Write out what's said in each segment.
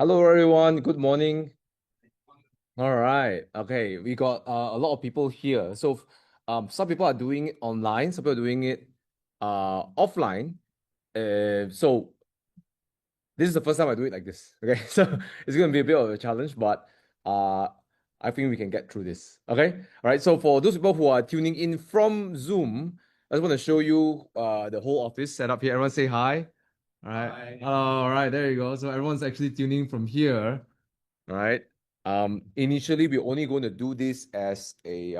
Hello, everyone. Good morning. All right. Okay, we got a lot of people here. So, some people are doing it online. Some people are doing it offline. So this is the first time I do it like this. Okay, so it's gonna be a bit of a challenge, but uh, I think we can get through this. Okay. All right. So for those people who are tuning in from Zoom, I just want to show you the whole office setup here. Everyone say hi. All right. Hi. All right. There you go. So everyone's actually tuning from here. All right. Initially, we're only going to do this as a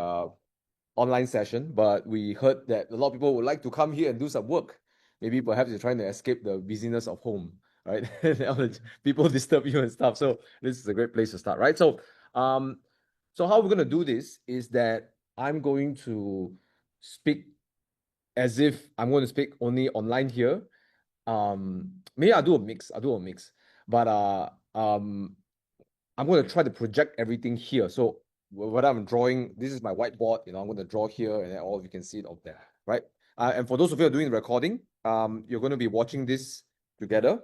online session, but we heard that a lot of people would like to come here and do some work. Maybe perhaps you're trying to escape the busyness of home, right? All the people disturb you and stuff. So this is a great place to start, right? Um, so how we're going to do this is that I'm going to speak as if I'm going to speak only online here. Maybe I'll do a mix. I'll do a mix, but I'm going to try to project everything here. So what I'm drawing, this is my whiteboard. I'm going to draw here, and then all of you can see it up there, right? And for those of you who are doing the recording, you're going to be watching this together,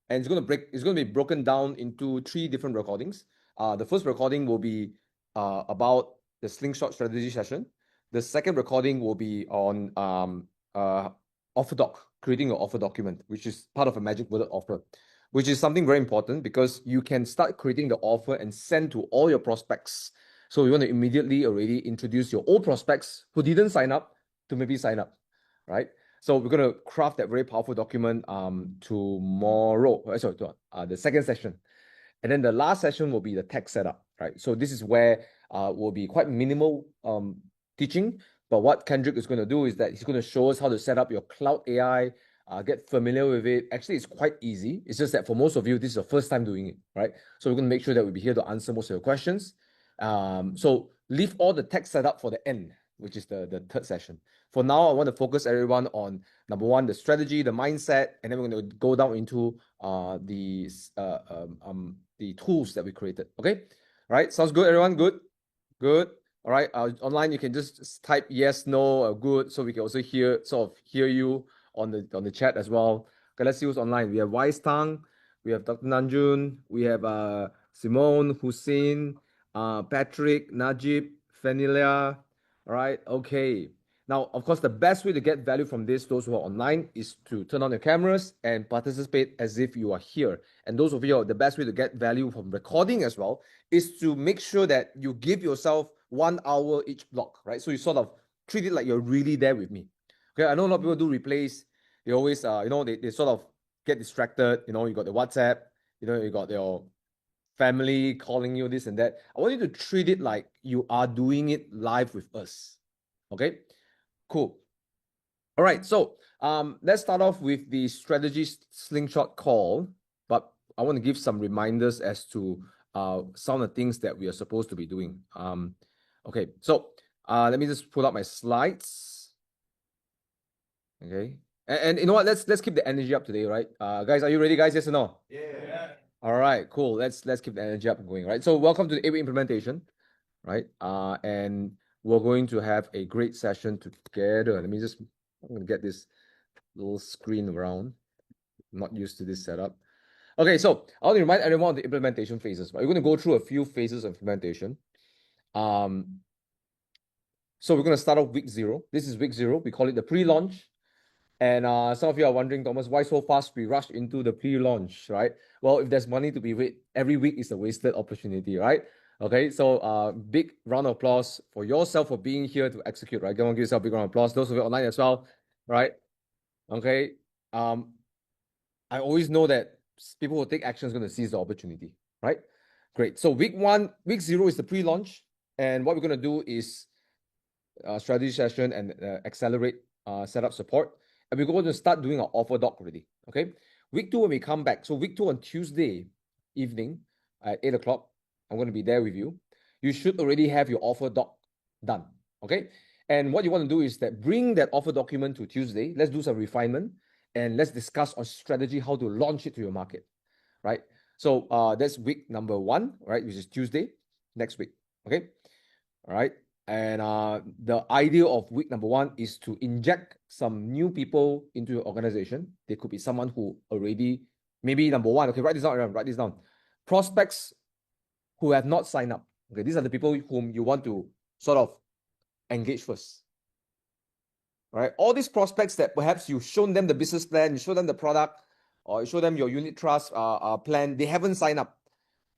and it's going to be broken down into three different recordings. The first recording will be about the slingshot strategy session. The second recording will be on offer doc, creating an offer document, which is part of a magic bullet offer, which is something very important because you can start creating the offer and send to all your prospects. So you want to immediately already introduce your old prospects who didn't sign up to maybe sign up, right? So we're going to craft that very powerful document tomorrow. Sorry, the second session. And then the last session will be the tech setup, right? So this is where will be quite minimal teaching. But what Kendrick is going to do is that he's going to show us how to set up your cloud AI, get familiar with it. Actually, it's quite easy. It's just that for most of you, this is your first time doing it, right? So we're going to make sure that we'll be here to answer most of your questions. So leave all the tech setup for the end, which is the third session. For now, I want to focus everyone on number one, the strategy, the mindset, and then we're going to go down into the tools that we created. Okay, all right, sounds good, everyone. Good, good. All right, online you can just type yes, no, or good, so we can also hear you on the chat as well. Okay, let's see who's online. We have Wise Tang, we have Dr. Nanjun, we have Simone, Hussein, Patrick, Najib, Fenilia. All right, okay. Now, of course, the best way to get value from this, those who are online, is to turn on your cameras and participate as if you are here. And those of you, the best way to get value from recording as well is to make sure that you give yourself 1 hour each block, right? So you sort of treat it like you're really there with me. Okay, I know a lot of people do replays. They always, they sort of get distracted. You got the WhatsApp, you got your family calling you this and that. I want you to treat it like you are doing it live with us. Okay, cool. All right, so let's start off with the strategy slingshot call, but I want to give some reminders as to some of the things that we are supposed to be doing. Okay, so let me just pull up my slides. Okay, and you know what? Let's keep the energy up today, right? Guys, are you ready, guys? Yes or no? Yeah. All right, cool. Let's keep the energy up and going, right? So welcome to the 8-week implementation, right? And we're going to have a great session together. I'm gonna get this little screen around. I'm not used to this setup. Okay, so I want to remind everyone of the implementation phases. Right? We're going to go through a few phases of implementation. So we're going to start off week 0. This is week 0. We call it the pre-launch. And some of you are wondering, Thomas, why so fast we rush into the pre-launch, right? Well, if there's money to be made, every week is a wasted opportunity, right? Okay, so big round of applause for yourself for being here to execute, right? Go on, give yourself a big round of applause. Those of you online as well, right? Okay. Um, I always know that people who take action is going to seize the opportunity, right? Great. So week 0 is the pre-launch, and what we're going to do is strategy session and accelerate setup support, and we're going to start doing our offer doc already. Okay. Week 2 when we come back. So week 2 on Tuesday evening at 8 o'clock, I'm going to be there with you. You should already have your offer doc done. Okay. And what you want to do is that bring that offer document to Tuesday. Let's do some refinement and let's discuss on strategy how to launch it to your market, right? So that's week number 1, right, which is Tuesday next week. Okay, all right. And the idea of week number 1 is to inject some new people into your organization. They could be someone who already Maybe number one, okay, write this down, everyone, write this down. Prospects who have not signed up. Okay, these are the people whom you want to sort of engage first. Right? All these prospects that perhaps you've shown them the business plan, you show them the product, or you show them your unit trust plan, they haven't signed up.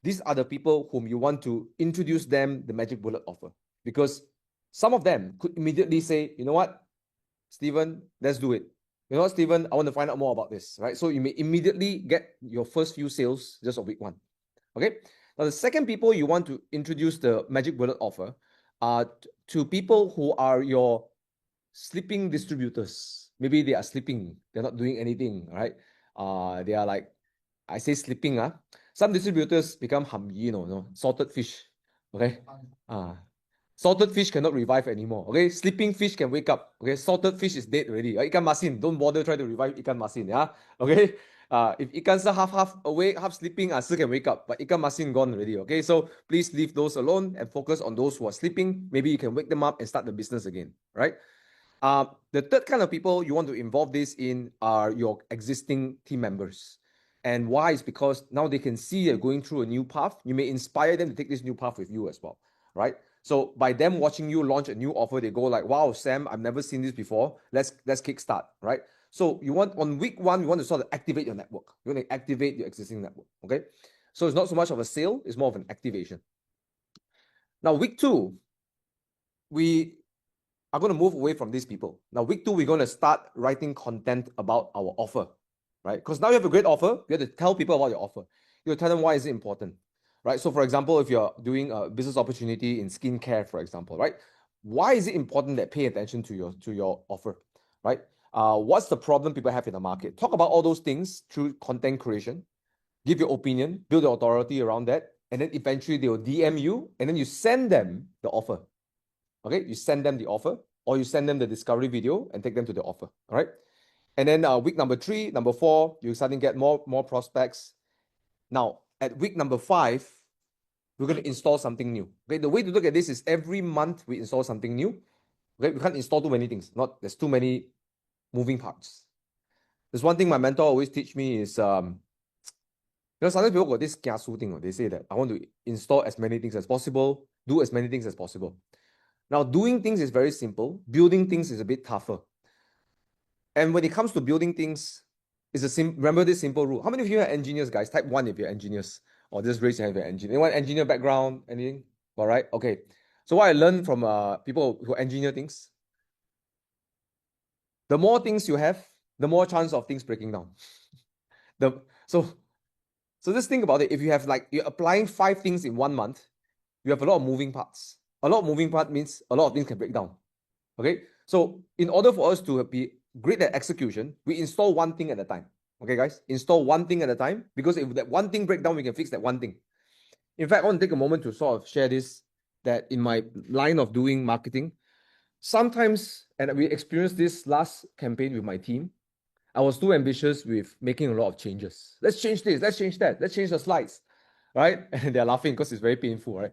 These are the people whom you want to introduce them the magic bullet offer. Because some of them could immediately say, you know what, Stephen, let's do it. You know what, Stephen, I want to find out more about this, right? So you may immediately get your first few sales just of week one. Okay. Now, the second people you want to introduce the magic bullet offer are to people who are your sleeping distributors. Maybe they are sleeping, they're not doing anything, right? They are like, I say sleeping. Some distributors become salted fish. Okay. Salted fish cannot revive anymore. Okay, sleeping fish can wake up. Okay, salted fish is dead already. Ikan masin, don't bother try to revive ikan masin. Yeah. Okay. If ikan half awake, half sleeping, still can wake up. But ikan masin gone already. Okay, so please leave those alone and focus on those who are sleeping. Maybe you can wake them up and start the business again. Right. The third kind of people you want to involve this in are your existing team members. And why is because now they can see you're going through a new path. You may inspire them to take this new path with you as well, right? So by them watching you launch a new offer, they go like, wow, Sam, I've never seen this before. Let's kickstart, right? So you want on week one, you want to sort of activate your network. You want to activate your existing network, okay? So it's not so much of a sale, it's more of an activation. Now, week two, we are going to move away from these people. Now, week two, we're going to start writing content about our offer, right? Because now you have a great offer, you have to tell people about your offer. You tell them why is it important, right? So, for example, if you're doing a business opportunity in skincare, for example, right? Why is it important that pay attention to your offer, right? What's the problem people have in the market? Talk about all those things through content creation. Give your opinion, build your authority around that, and then eventually they will DM you, and then you send them the offer. Okay, you send them the offer, or you send them the discovery video and take them to the offer. All right. And then week number 3, number 4, you suddenly get more prospects. Now, at week number 5, we're going to install something new. Okay, the way to look at this is every month we install something new. Okay, we can't install too many things. There's too many moving parts. There's one thing my mentor always teach me is sometimes people got this kiasu thing. They say that I want to install as many things as possible, do as many things as possible. Now, doing things is very simple. Building things is a bit tougher. And when it comes to building things, remember this simple rule. How many of you are engineers, guys? Type 1 if you're engineers. Or just raise your hand if you're engineer. Anyone engineer background? Anything? All right. Okay. So what I learned from people who engineer things, the more things you have, the more chance of things breaking down. So just think about it. If you have you're applying 5 things in 1 month, you have a lot of moving parts. A lot of moving part means a lot of things can break down. Okay, so in order for us to be great at execution, we install one thing at a time. Okay, guys, install one thing at a time, because if that one thing breaks down, we can fix that one thing. In fact, I want to take a moment to sort of share this, that in my line of doing marketing, sometimes, and we experienced this last campaign with my team, I was too ambitious with making a lot of changes. Let's change this, let's change that, let's change the slides, right? And they're laughing because it's very painful, right?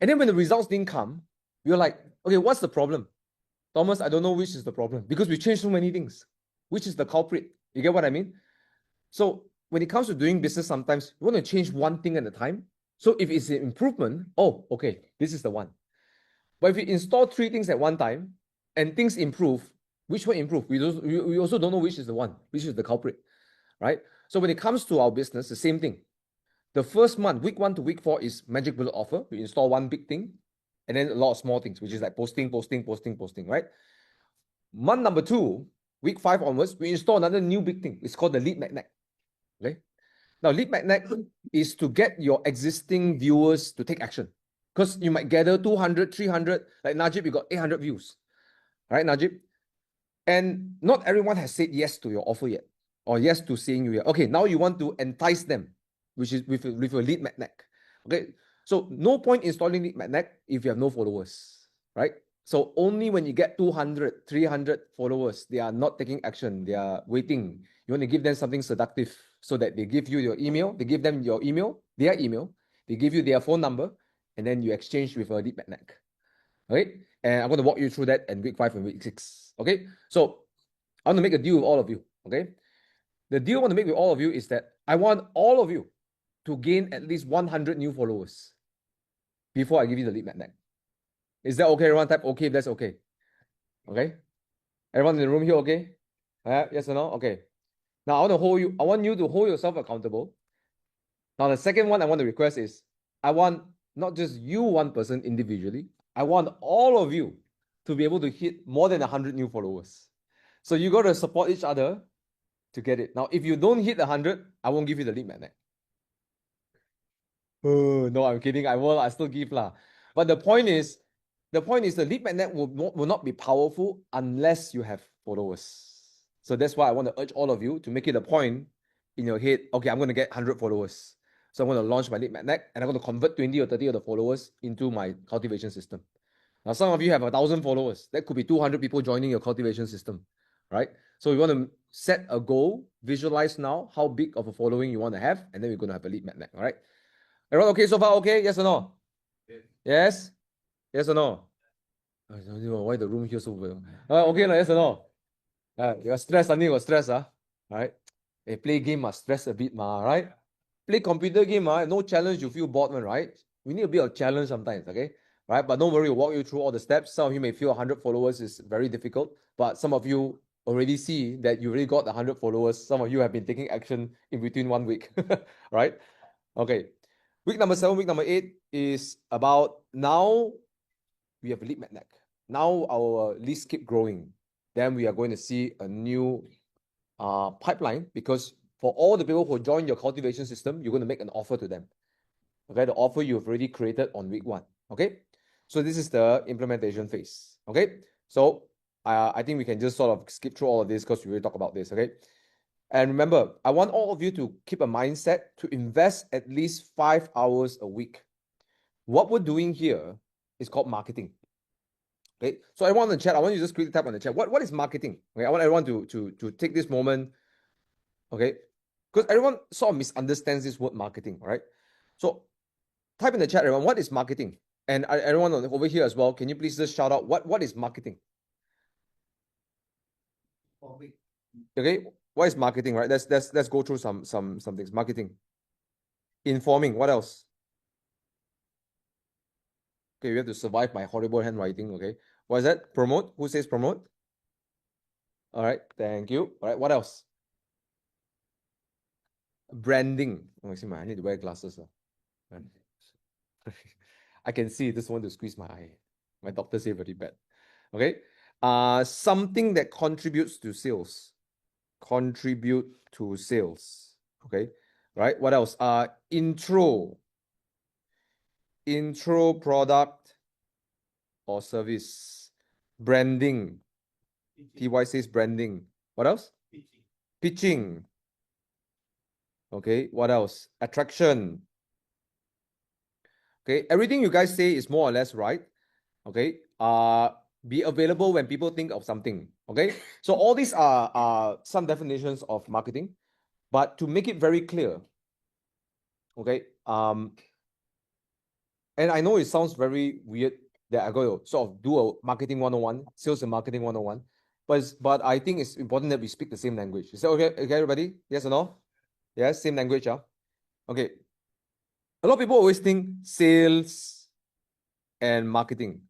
And then when the results didn't come, we were like, okay, what's the problem? Thomas, I don't know which is the problem, because we changed so many things. Which is the culprit? You get what I mean? So when it comes to doing business, sometimes you want to change one thing at a time. So if it's an improvement, oh, okay, this is the one. But if you install 3 things at one time and things improve, which one improve? We also don't know which is the one, which is the culprit, right? So when it comes to our business, the same thing. The first month, week 1 to week 4 is magic bullet offer. We install one big thing, and then a lot of small things, which is like posting, right? Month number 2, week 5 onwards, we install another new big thing. It's called the lead magnet. Okay. Now, lead magnet is to get your existing viewers to take action. Because you might gather 200, 300, like Najib, you got 800 views. Right, Najib? And not everyone has said yes to your offer yet, or yes to seeing you yet. Okay, now you want to entice them, which is with a lead magnet. Okay, so no point installing lead magnet if you have no followers, right? So only when you get 200, 300 followers, they are not taking action, they are waiting. You want to give them something seductive so that they give you your email, they give them your email, their email, they give you their phone number, and then you exchange with a lead magnet. Okay, and I'm going to walk you through that in week 5 and week 6. Okay, so I want to make a deal with all of you. Okay, The deal I want to make with all of you is that I want all of you to gain at least 100 new followers before I give you the lead magnet. Is that okay? Everyone type okay if that's okay. Okay? Everyone in the room here okay? Yes or no? Okay. Now I want you to hold yourself accountable. Now the second one I want to request is I want not just you one person individually, I want all of you to be able to hit more than 100 new followers. So you got to support each other to get it. Now, if you don't hit 100, I won't give you the lead magnet. Oh, no, I'm kidding. I still give lah. But the point is the lead magnet will not be powerful unless you have followers. So that's why I want to urge all of you to make it a point in your head. Okay, I'm going to get 100 followers. So I'm going to launch my lead magnet and I'm going to convert 20 or 30 of the followers into my cultivation system. Now, some of you have 1,000 followers. That could be 200 people joining your cultivation system, right? So you want to set a goal, visualize now how big of a following you want to have, and then we're going to have a lead magnet, all right? Everyone okay so far? Okay, yes or no? Yes? Yes or no? I don't know why the room here so well. Okay, yes or no? You're stressed, suddenly you're stressed, all right? Hey, play game must stress a bit, right? Play computer game, no challenge, you feel bored, right? We need a bit of challenge sometimes, okay? Right? But don't worry, we'll walk you through all the steps. Some of you may feel 100 followers is very difficult, but some of you already see that you already got 100 followers. Some of you have been taking action in between 1 week, right? Okay. Week number 7, week number 8 is about now we have a lead magnet. Now our leads keep growing. Then we are going to see a new pipeline, because for all the people who join your cultivation system, you're going to make an offer to them. Okay, the offer you've already created on week 1. Okay, so this is the implementation phase. Okay, so I think we can just sort of skip through all of this because we will talk about this. Okay, and remember, I want all of you to keep a mindset to invest at least 5 hours a week. What we're doing here is called marketing. Okay, so everyone in the chat, I want you to just quickly type on the chat. What is marketing? Okay, I want everyone to take this moment. Okay, because everyone sort of misunderstands this word marketing, right? So type in the chat, everyone, what is marketing? And everyone over here as well, can you please just shout out what is marketing? Okay, what is marketing, right? Let's go through some things. Marketing. Informing, what else? Okay, we have to survive my horrible handwriting. Okay, what is that? Promote. Who says promote? All right, thank you. All right, what else? Branding. Oh, I need to wear glasses. I can see this one to squeeze my eye. My doctor said very bad. Okay. Something that contributes to sales. Contribute to sales. Okay. Right. What else? Intro. Intro product or service. Branding. TY says branding. What else? Pitching. Okay. What else? Attraction. Okay. Everything you guys say is more or less right. Okay. Be available when people think of something. Okay. So all these are some definitions of marketing, but to make it very clear. Okay. And I know it sounds very weird that I go to sort of do a marketing 101, sales and marketing 101. But I think it's important that we speak the same language. Is that okay? Okay, everybody? Yes or no? Yes, same language, Okay. A lot of people always think sales and marketing.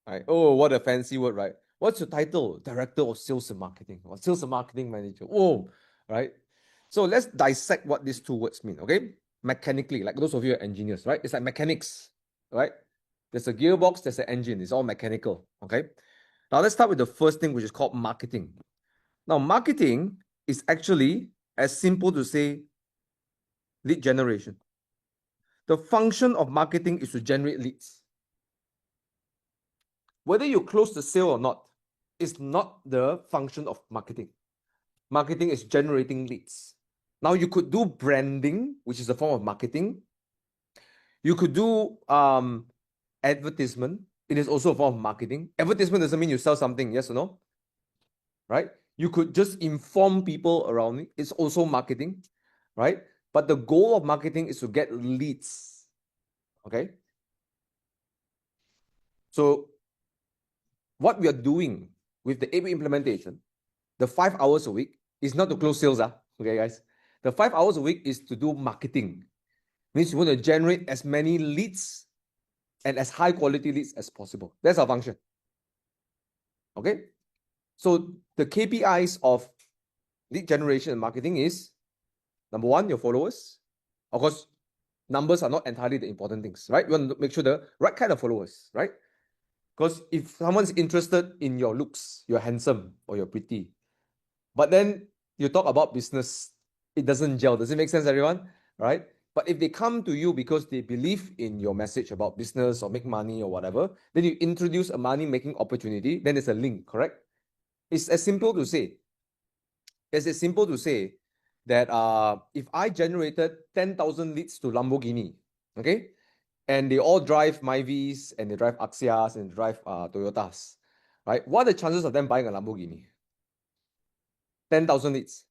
Right? Oh, what a fancy word, right? What's your title? Director of Sales and Marketing or Sales and Marketing Manager. Whoa, right? So let's dissect what these two words mean, okay? Mechanically, like those of you are engineers, right? It's like mechanics, right? There's a gearbox, there's an engine. It's all mechanical, okay? Now let's start with the first thing, which is called marketing. Now, marketing is actually as simple to say lead generation. The function of marketing is to generate leads. Whether you close the sale or not is not the function of marketing. Marketing is generating leads. Now you could do branding, which is a form of marketing. You could do advertisement. It is also a form of marketing. Advertisement doesn't mean you sell something, yes or no? Right? You could just inform people around it. It's also marketing, right? But the goal of marketing is to get leads. Okay? So what we are doing with the 8-week implementation, the 5 hours a week, is not to close sales. Okay, guys. The 5 hours a week is to do marketing. Means you want to generate as many leads and as high quality leads as possible. That's our function. Okay. So the KPIs of lead generation and marketing is number one, your followers. Of course, numbers are not entirely the important things, right? You want to make sure the right kind of followers, right? Because if someone's interested in your looks, you're handsome or you're pretty, but then you talk about business, it doesn't gel. Does it make sense, everyone? Right? But if they come to you because they believe in your message about business or make money or whatever, then you introduce a money-making opportunity, then there's a link, correct? It's as simple to say. It's as simple to say that if I generated 10,000 leads to Lamborghini, okay, and they all drive Myvis and they drive Axias and drive Toyotas, right? What are the chances of them buying a Lamborghini? 10,000 leads.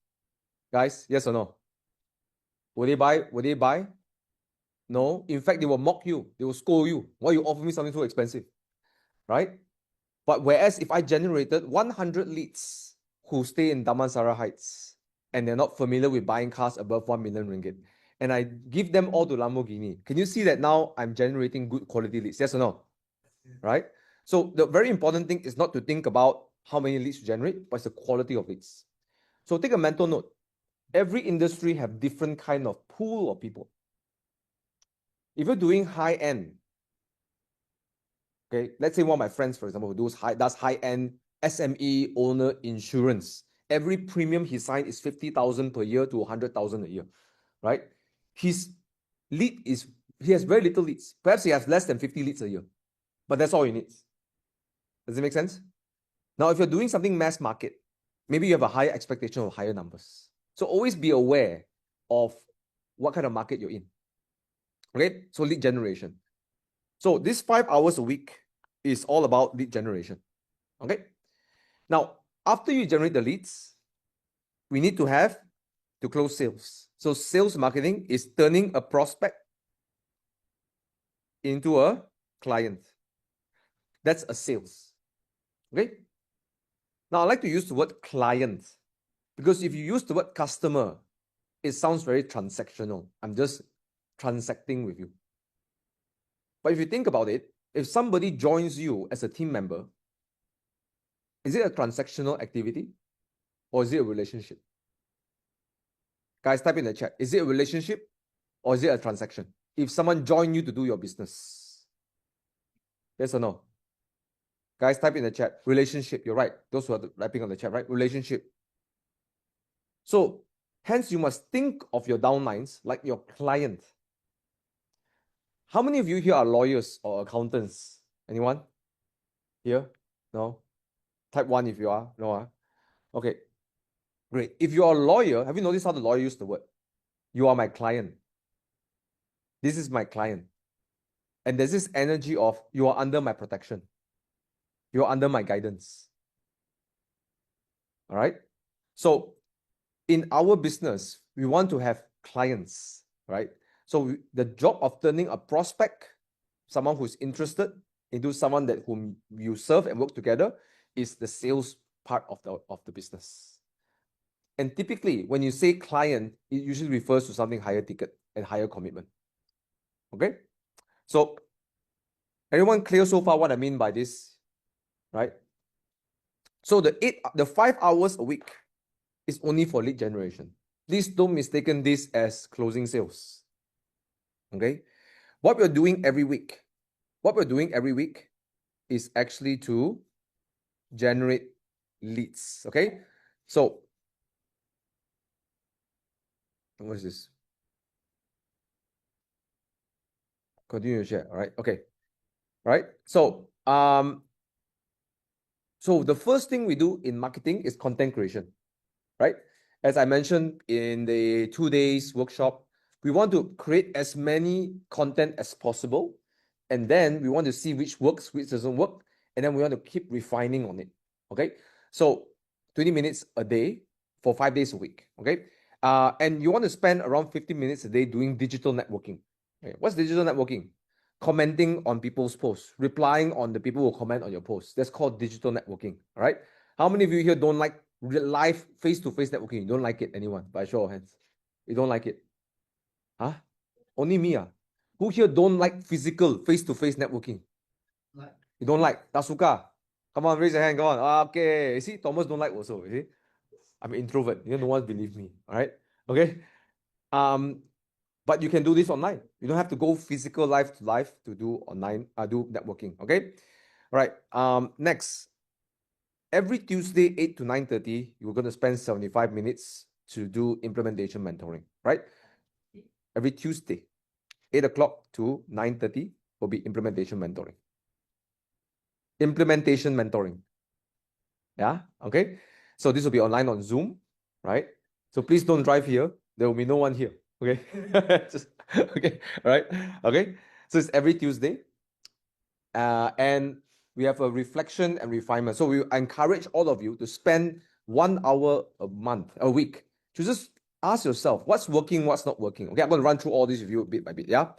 Guys, yes or no? Will they buy? Will they buy? No. In fact, they will mock you. They will scold you. Why you offer me something so expensive? Right? But whereas if I generated 100 leads who stay in Damansara Heights and they're not familiar with buying cars above 1 million ringgit, and I give them all to Lamborghini, can you see that now I'm generating good quality leads? Yes or no? Right? So the very important thing is not to think about how many leads you generate, but it's the quality of leads. So take a mental note. Every industry have different kind of pool of people. If you're doing high end, okay, let's say one of my friends, for example, who does high end SME owner insurance. Every premium he signed is 50,000 per year to 100,000 a year, right? His lead is, he has very little leads. Perhaps he has less than 50 leads a year, but that's all he needs. Does it make sense? Now, if you're doing something mass market, maybe you have a higher expectation of higher numbers. So always be aware of what kind of market you're in. Okay, so lead generation. So this 5 hours a week is all about lead generation. Okay. Now, after you generate the leads, we need to have to close sales. So sales marketing is turning a prospect into a client. That's a sales. Okay. Now, I like to use the word client because if you use the word customer, it sounds very transactional. I'm just transacting with you. But if you think about it, if somebody joins you as a team member, is it a transactional activity or is it a relationship? Guys, type in the chat. Is it a relationship or is it a transaction? If someone joined you to do your business, yes or no? Guys, type in the chat. Relationship. You're right. Those who are typing on the chat, right? Relationship. So, hence you must think of your downlines like your client. How many of you here are lawyers or accountants? Anyone? Here? No? Type 1 if you are. No? Okay. Great. If you are a lawyer, have you noticed how the lawyer used the word? You are my client. This is my client. And there's this energy of you are under my protection. You are under my guidance. All right. So in our business, we want to have clients, right? So the job of turning a prospect, someone who's interested, into someone that whom you serve and work together is the sales part of the business. And typically, when you say client, it usually refers to something higher ticket and higher commitment. Okay? So, everyone clear so far what I mean by this, right? So the 5 hours a week is only for lead generation. Please don't mistaken this as closing sales. Okay? What we're doing every week is actually to generate leads. Okay? So, what is this? Continue to share. All right. Okay. All right. So the first thing we do in marketing is content creation, right? As I mentioned in the 2 days workshop, we want to create as many content as possible. And then we want to see which works, which doesn't work. And then we want to keep refining on it. Okay. So 20 minutes a day for 5 days a week. Okay. And you want to spend around 50 minutes a day doing digital networking. Okay. What's digital networking? Commenting on people's posts, replying on the people who comment on your posts. That's called digital networking. All right. How many of you here don't like live face-to-face networking. You don't like it, anyone? By show of hands. You don't like it? Huh? Only me. Who here don't like physical face-to-face networking? You don't like? Tak suka? Come on, raise your hand. Come on. Okay. You see, Thomas don't like also. You see? I'm an introvert. No one believe me. All right. Okay. But you can do this online. You don't have to go physical live to live to do online, do networking. Okay. All right. Next. Every Tuesday, 8 to 9:30, you're going to spend 75 minutes to do implementation mentoring, right? Every Tuesday, 8 o'clock to 9:30 will be implementation mentoring. Implementation mentoring. Yeah. Okay. So this will be online on Zoom, right? So please don't drive here. There will be no one here. Okay. Okay. All right. Okay. So it's every Tuesday. And we have a reflection and refinement. So we encourage all of you to spend 1 hour a week to just ask yourself what's working, what's not working. Okay, I'm going to run through all this with you bit by bit. Yeah.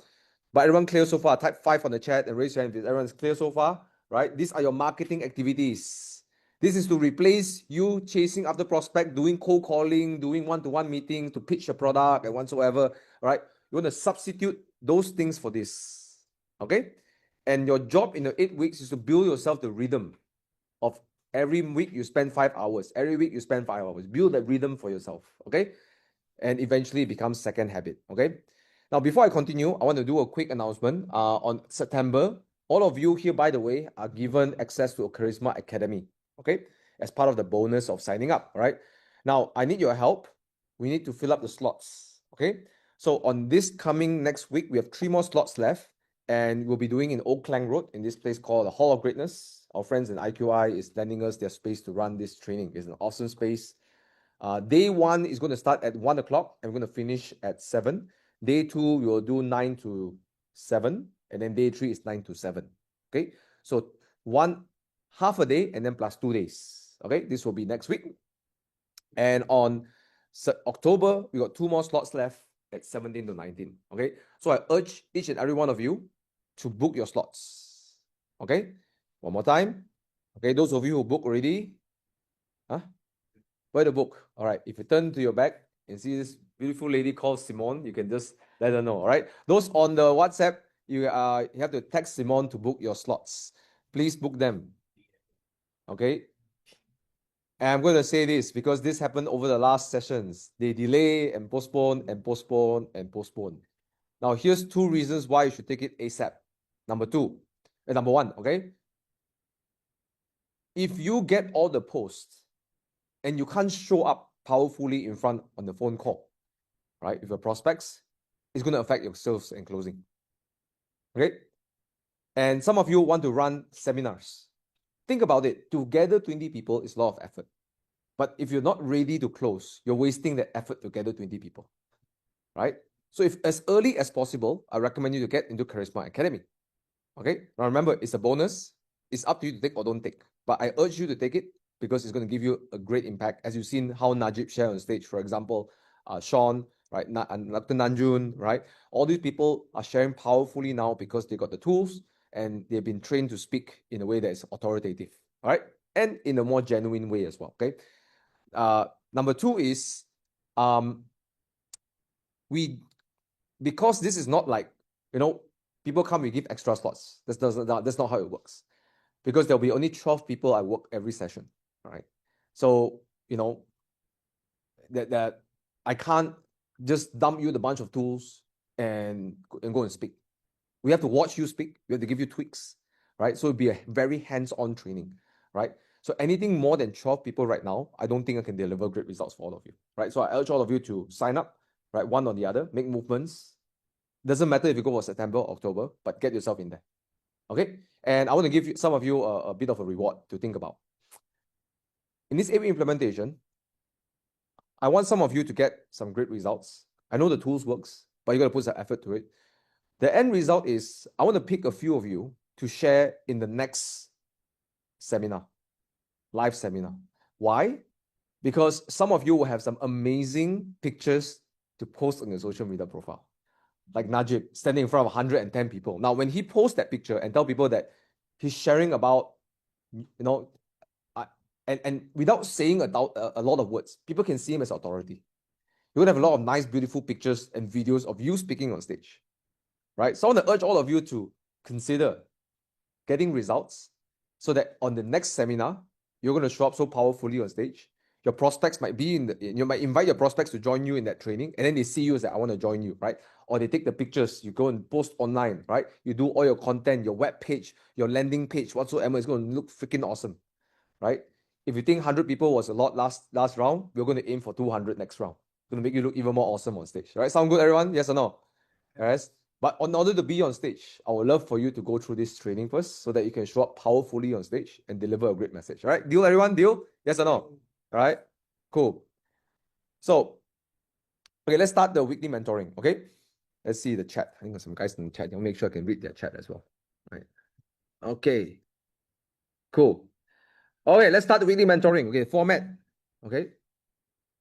But everyone clear so far? Type 5 on the chat and raise your hand if everyone's clear so far. Right? These are your marketing activities. This is to replace you chasing after prospect, doing cold calling, doing one-to-one meetings to pitch a product and whatsoever. Right? You want to substitute those things for this. Okay? And your job in the 8 weeks is to build yourself the rhythm of every week you spend 5 hours. Every week you spend 5 hours. Build that rhythm for yourself. Okay? And eventually it becomes second habit. Okay? Now, before I continue, I want to do a quick announcement. On September, all of you here, by the way, are given access to a Charisma Academy, okay? As part of the bonus of signing up, all right? Now, I need your help. We need to fill up the slots, okay? So on this coming next week, we have 3 more slots left, and we'll be doing in Oak Klang Road in this place called the Hall of Greatness. Our friends in IQI is lending us their space to run this training. It's an awesome space. Day 1 is going to start at 1 o'clock and we're going to finish at 7. Day 2, we will do 9 to 7. And then day 3 is 9 to 7. Okay. So half a day and then plus 2 days. Okay. This will be next week. And on October, we got 2 more slots left at 17 to 19. Okay. So I urge each and every one of you to book your slots. Okay. One more time. Okay. Those of you who book already, where the book? All right. If you turn to your back and see this beautiful lady called Simone, you can just let her know. All right. Those on the WhatsApp, you have to text Simone to book your slots. Please book them. Okay. And I'm going to say this because this happened over the last sessions. They delay and postpone and postpone and postpone. Now, here's 2 reasons why you should take it ASAP. Number 1, okay? If you get all the posts and you can't show up powerfully in front on the phone call, right? With your prospects, it's going to affect your sales and closing. Okay? And some of you want to run seminars. Think about it. To gather 20 people is a lot of effort. But if you're not ready to close, you're wasting that effort to gather 20 people, right? So if as early as possible, I recommend you to get into Charisma Academy. Okay? Now remember, it's a bonus. It's up to you to take or don't take. But I urge you to take it because it's going to give you a great impact. As you've seen how Najib shared on stage, for example, Sean, right, and Dr. Nanjun, right? All these people are sharing powerfully now because they got the tools and they've been trained to speak in a way that is authoritative, all right? And in a more genuine way as well, okay? Number 2 is, because this is not like, people come, we give extra slots. That's not how it works. Because there'll be only 12 people I work every session, right? So, that I can't just dump you the bunch of tools and go and speak. We have to watch you speak. We have to give you tweaks, right? So it'll be a very hands-on training, right? So anything more than 12 people right now, I don't think I can deliver great results for all of you, right? So I urge all of you to sign up, right? One or the other, make movements. Doesn't matter if you go for September or October, but get yourself in there, okay? And I want to give some of you a bit of a reward to think about. In this 8-week implementation, I want some of you to get some great results. I know the tools works, but you got to put some effort to it. The end result is I want to pick a few of you to share in the next seminar, live seminar. Why? Because some of you will have some amazing pictures to post on your social media profile. Like Najib standing in front of 110 people. Now, when he posts that picture and tell people that he's sharing about, and without saying a lot of words, people can see him as authority. You're gonna have a lot of nice, beautiful pictures and videos of you speaking on stage, right? So I want to urge all of you to consider getting results so that on the next seminar, you're going to show up so powerfully on stage. Your prospects might be you might invite your prospects to join you in that training, and then they see you as like, I want to join you, right? Or they take the pictures, you go and post online, right? You do all your content, your web page, your landing page, whatsoever is going to look freaking awesome, right? If you think 100 people was a lot last round, we're going to aim for 200 next round. Going to make you look even more awesome on stage, right? Sound good, everyone? Yes or no? Yes. But in order to be on stage, I would love for you to go through this training first so that you can show up powerfully on stage and deliver a great message. All right? Deal, everyone? Deal? Yes or no? All right? Cool. So, okay, let's start the weekly mentoring. Okay? Let's see the chat. I think there's some guys in the chat. I'll make sure I can read their chat as well. All right. Okay. Cool. Okay, let's start the weekly mentoring. Okay, format. Okay.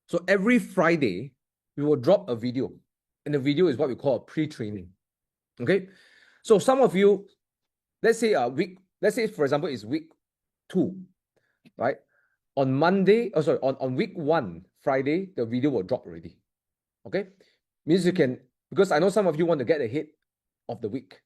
So every Friday, we will drop a video. And the video is what we call a pre-training. Okay. So some of you, let's say for example, it's week 2, right? On Monday, on week 1, Friday, the video will drop already. Okay? Means you can, because I know some of you want to get ahead of the week.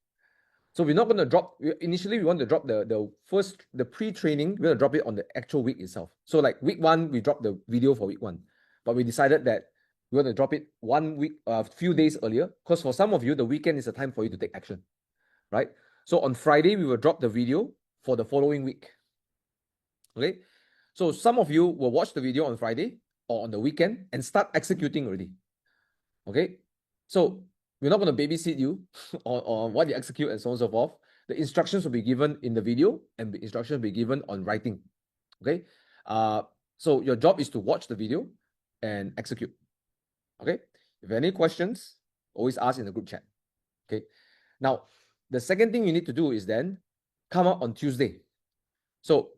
So we're not going to drop, initially we want to drop the pre-training, we're going to drop it on the actual week itself. So like week 1, we drop the video for week 1. But we decided that we're going to drop it 1 week, a few days earlier, because for some of you, the weekend is a time for you to take action, right? So on Friday, we will drop the video for the following week. Okay? So some of you will watch the video on Friday or on the weekend and start executing already. Okay? So we're not going to babysit you on what you execute and so on and so forth. The instructions will be given in the video and the instructions will be given on writing. Okay? So your job is to watch the video and execute. Okay? If any questions, always ask in the group chat. Okay? Now, the second thing you need to do is then come out on Tuesday. So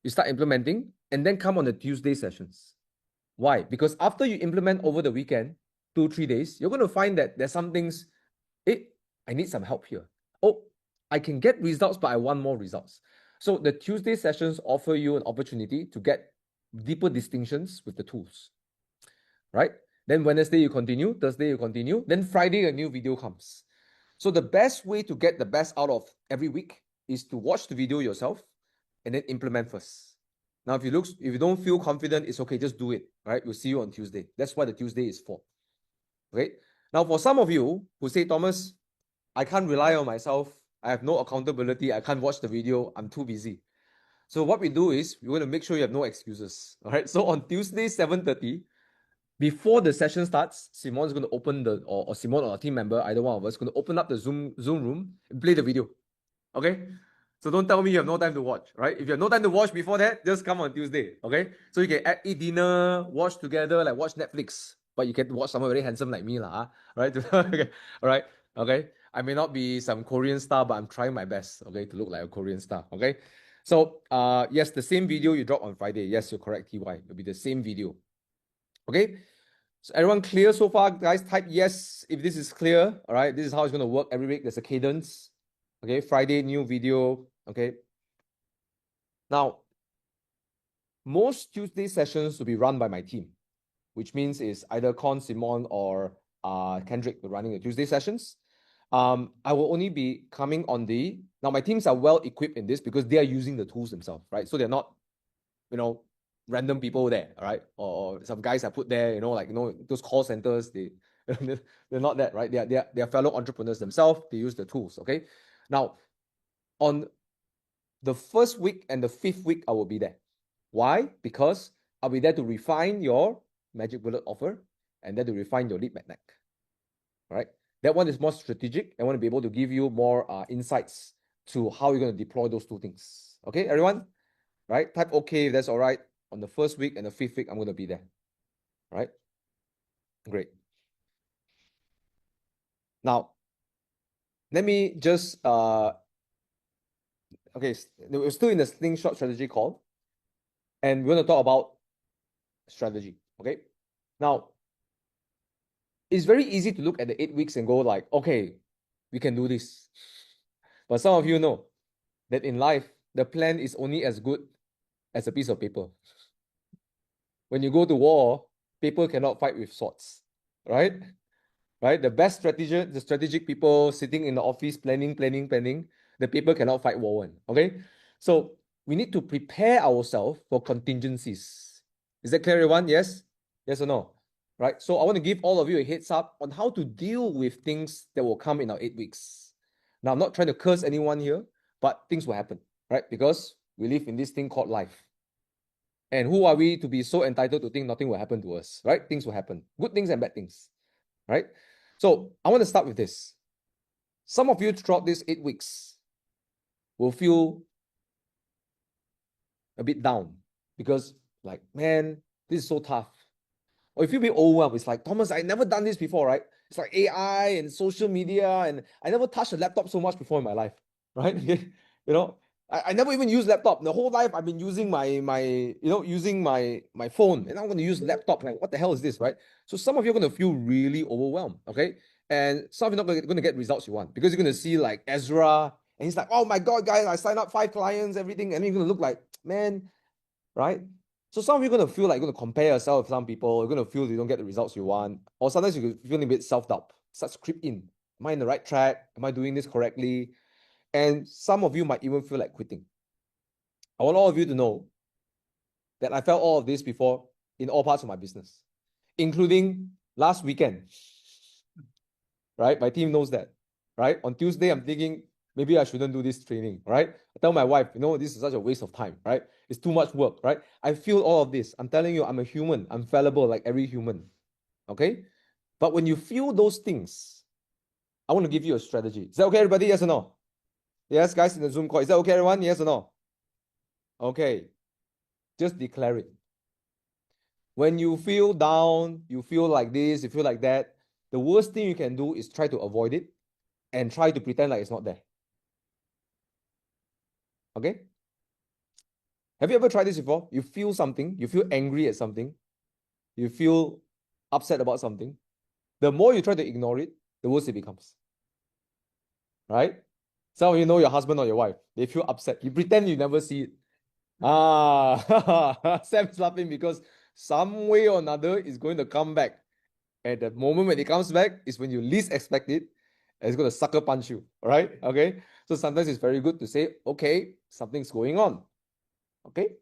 you start implementing and then come on the Tuesday sessions. Why? Because after you implement over the weekend, 2-3 days, you're going to find that there's some things, I need some help here. Oh, I can get results, but I want more results. So the Tuesday sessions offer you an opportunity to get deeper distinctions with the tools, right? Then Wednesday you continue, Thursday you continue, then Friday a new video comes. So the best way to get the best out of every week is to watch the video yourself and then implement first. Now, if you don't feel confident, it's okay, just do it, right? We'll see you on Tuesday. That's what the Tuesday is for. Okay? Now, for some of you who say, Thomas, I can't rely on myself. I have no accountability. I can't watch the video. I'm too busy. So what we do is we want to make sure you have no excuses. All right. So on Tuesday, 7:30, before the session starts, Simon's going to open or Simon or a team member, either one of us, going to open up the Zoom room and play the video. Okay? So don't tell me you have no time to watch, right? If you have no time to watch before that, just come on Tuesday, okay? So you can eat dinner, watch together, like watch Netflix, but you can watch someone very handsome like me, right? Okay, all right, okay? I may not be some Korean star, but I'm trying my best, okay, to look like a Korean star, okay? So, yes, the same video you drop on Friday. Yes, you're correct, TY. It'll be the same video, okay? So everyone clear so far, guys? Type yes if this is clear, all right? This is how it's going to work every week. There's a cadence. Okay, Friday, new video. Okay. Now, most Tuesday sessions will be run by my team, which means is either Con, Simon, or Kendrick running the Tuesday sessions. I will only be coming on now my teams are well equipped in this because they are using the tools themselves, right? So they're not, random people there, all right? Or some guys I put there, those call centers, they're not that, right? They're fellow entrepreneurs themselves. They use the tools, okay? Now, on the first week and the 5th week, I will be there. Why? Because I'll be there to refine your magic bullet offer and then to refine your lead magnet. All right? That one is more strategic. I want to be able to give you more insights to how you're going to deploy those 2 things. Okay, everyone? Right? Type okay if that's all right. On the 1st week and the 5th week, I'm going to be there. All right? Great. Now, let me just okay, we're still in the Slingshot strategy call, and we're going to talk about strategy, okay? Now, it's very easy to look at the 8 weeks and go like, okay, we can do this. But some of you know that in life, the plan is only as good as a piece of paper. When you go to war, paper cannot fight with swords, right? Right? The best strategic, the strategic people sitting in the office planning, the paper cannot fight war one. Okay? So we need to prepare ourselves for contingencies. Is that clear, everyone? Yes? Yes or no? Right? So I want to give all of you a heads up on how to deal with things that will come in our 8 weeks. Now, I'm not trying to curse anyone here, but things will happen, right? Because we live in this thing called life. And who are we to be so entitled to think nothing will happen to us, right? Things will happen, good things and bad things, right? So I want to start with this. Some of you throughout these 8 weeks will feel a bit down because, like, man, this is so tough. Or if you feel overwhelmed, it's like, Thomas, I never done this before, right? It's like AI and social media, and I never touched a laptop so much before in my life, right? You know, I never even used laptop. The whole life I've been using using my phone, and I'm going to use laptop. Like, what the hell is this, right? So some of you are going to feel really overwhelmed, okay? And some of you are not going to get results you want because you're going to see like Ezra, and he's like, oh my God, guys, I signed up 5 clients, everything, and you're going to look like, man, right? So some of you are going to feel like you're going to compare yourself with some people. You're going to feel you don't get the results you want. Or sometimes you feel a bit self-doubt. Starts to creep in. Am I in the right track? Am I doing this correctly? And some of you might even feel like quitting. I want all of you to know that I felt all of this before in all parts of my business, including last weekend, right? My team knows that, right? On Tuesday, I'm thinking, maybe I shouldn't do this training, right? I tell my wife, this is such a waste of time, right? It's too much work, right? I feel all of this. I'm telling you, I'm a human. I'm fallible like every human, okay? But when you feel those things, I want to give you a strategy. Is that okay, everybody? Yes or no? Yes, guys in the Zoom call. Is that okay, everyone? Yes or no? Okay. Just declare it. When you feel down, you feel like this, you feel like that, the worst thing you can do is try to avoid it and try to pretend like it's not there. Okay? Have you ever tried this before? You feel something, you feel angry at something, you feel upset about something. The more you try to ignore it, the worse it becomes. Right? Some of you know your husband or your wife, they feel upset. You pretend you never see it. Sam's laughing because some way or another is going to come back. At the moment when it comes back is when you least expect it, and it's going to sucker punch you. All right? Okay? So sometimes it's very good to say, okay, something's going on. Okay?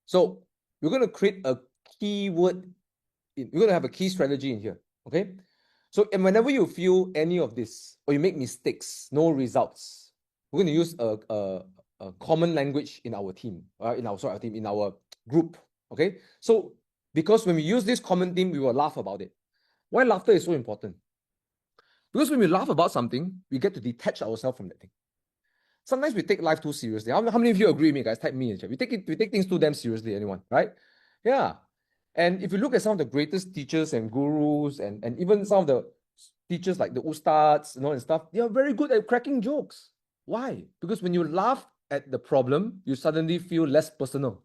So we're going to create a keyword. We're going to have a key strategy in here. Okay? So and whenever you feel any of this or you make mistakes, no results, we're going to use a common language in our team, in our group. Okay? So because when we use this common theme, we will laugh about it. Why laughter is so important? Because when we laugh about something, we get to detach ourselves from that thing. Sometimes we take life too seriously. How many of you agree with me, guys? Type me in chat. We take things too damn seriously, anyone, right? Yeah. And if you look at some of the greatest teachers and gurus and even some of the teachers like the ustads, and stuff, they are very good at cracking jokes. Why? Because when you laugh at the problem, you suddenly feel less personal.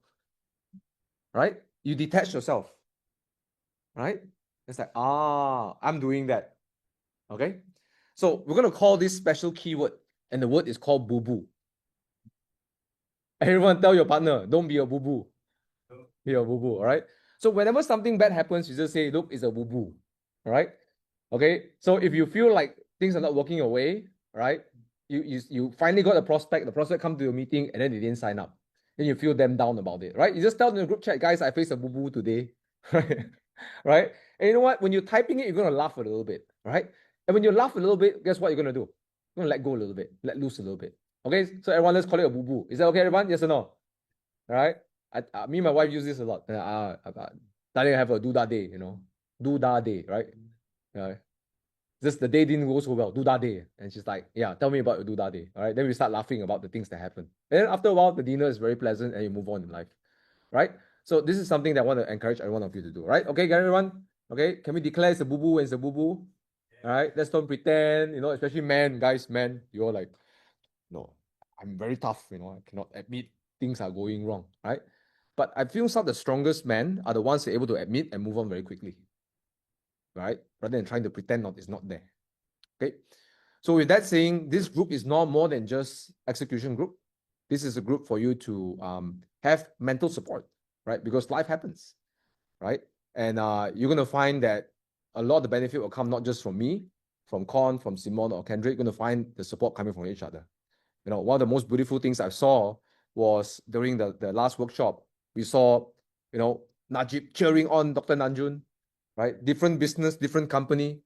Right? You detach yourself. Right? It's like, I'm doing that. Okay? So we're going to call this special keyword, and the word is called boo-boo. Everyone tell your partner, don't be a boo-boo. Be a boo-boo, all right? So whenever something bad happens, you just say, look, it's a boo-boo, all right? Okay? So if you feel like things are not working your way, right? You finally got a prospect, the prospect come to your meeting, and then they didn't sign up. Then you feel them down about it, right? You just tell them in the group chat, guys, I faced a boo-boo today, right? Right? And you know what? When you're typing it, you're going to laugh a little bit, right? And when you laugh a little bit, guess what you're going to do? You're going to let go a little bit, let loose a little bit. Okay? So everyone, let's call it a boo-boo. Is that okay, everyone? Yes or no? All right? Me and my wife use this a lot. Starting to have a do-da day, do-da day, right? Just the day didn't go so well, do-da day. And she's like, yeah, tell me about your do-da day. All right? Then we start laughing about the things that happen. And then after a while, the dinner is very pleasant and you move on in life, right? So this is something that I want to encourage every one of you to do, right? Okay, everyone? Okay, can we declare it's a boo-boo when it's a boo-boo? All right, let's don't pretend, especially men, guys, men, you're like, no, I'm very tough, I cannot admit things are going wrong, right? But I feel some of the strongest men are the ones who are able to admit and move on very quickly, right? Rather than trying to pretend it's not there. Okay. So with that saying, this group is not more than just execution group. This is a group for you to have mental support, right? Because life happens, right? And you're gonna find that a lot of the benefit will come not just from me, from Con, from Simon or Kendrick. You're gonna find the support coming from each other. You know, one of the most beautiful things I saw was during the last workshop. We saw, you know, Najib cheering on Dr. Nanjun, right? Different business, different company,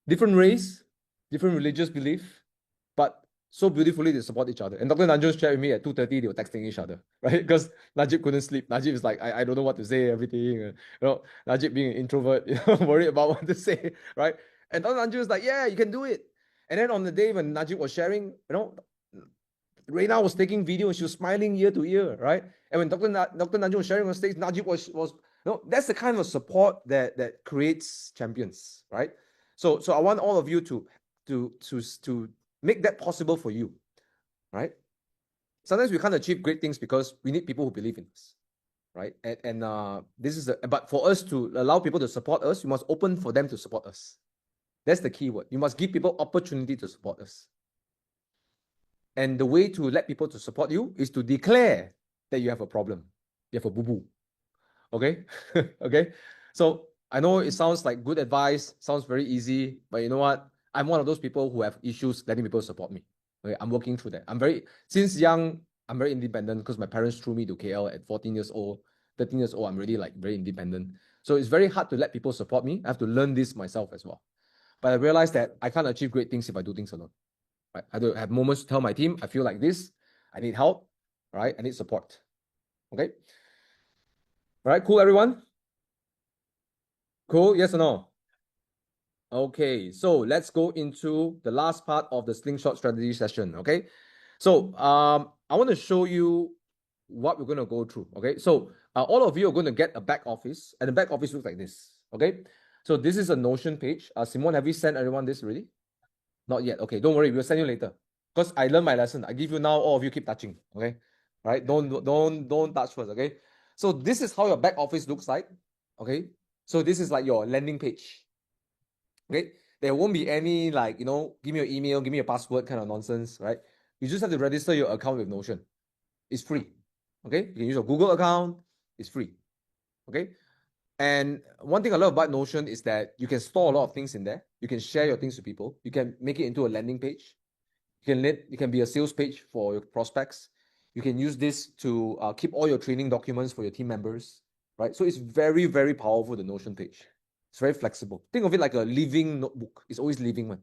different race, different religious belief, but so beautifully they support each other. And Dr. Nanjun shared with me at 2:30, they were texting each other, right? Because Najib couldn't sleep. Najib is like, I don't know what to say, everything. You know, Najib being an introvert, you know, worried about what to say, right? And Dr. Nanjun is like, yeah, you can do it. And then on the day when Najib was sharing, you know, Reina was taking video and she was smiling ear to ear, right? And when Dr. Nanjun was sharing on stage, Najib was you know, that's the kind of support that creates champions, right? So I want all of you to make that possible for you, right? Sometimes we can't achieve great things because we need people who believe in us, right? And this is but for us to allow people to support us, we must open for them to support us. That's the key word. You must give people opportunity to support us. And the way to let people to support you is to declare that you have a problem. You have a boo-boo. Okay? Okay? So I know it sounds like good advice, sounds very easy, but you know what? I'm one of those people who have issues letting people support me. Okay? I'm working through that. Since young, I'm very independent because my parents threw me to KL at 14 years old, 13 years old. I'm really like very independent. So it's very hard to let people support me. I have to learn this myself as well. But I realized that I can't achieve great things if I do things alone. Right? I do have moments to tell my team, I feel like this, I need help, right? I need support. Okay. All right, cool, everyone? Cool, yes or no? Okay, so let's go into the last part of the Slingshot strategy session, okay? So I want to show you what we're going to go through, okay? So all of you are going to get a back office, and the back office looks like this, okay? So this is a Notion page. Simone, have you sent everyone this already? Not yet. Okay, don't worry, we'll send you later. Because I learned my lesson. I give you now, all of you keep touching. Okay. All right. Don't touch first. Okay. So this is how your back office looks like. Okay. So this is like your landing page. Okay. There won't be any like, you know, give me your email, give me your password kind of nonsense, right? You just have to register your account with Notion. It's free. Okay. You can use your Google account. It's free. Okay. And one thing I love about Notion is that you can store a lot of things in there. You can share your things to people. You can make it into a landing page. You can be a sales page for your prospects. You can use this to keep all your training documents for your team members, right? So it's very, very powerful, the Notion page. It's very flexible. Think of it like a living notebook. It's always living one,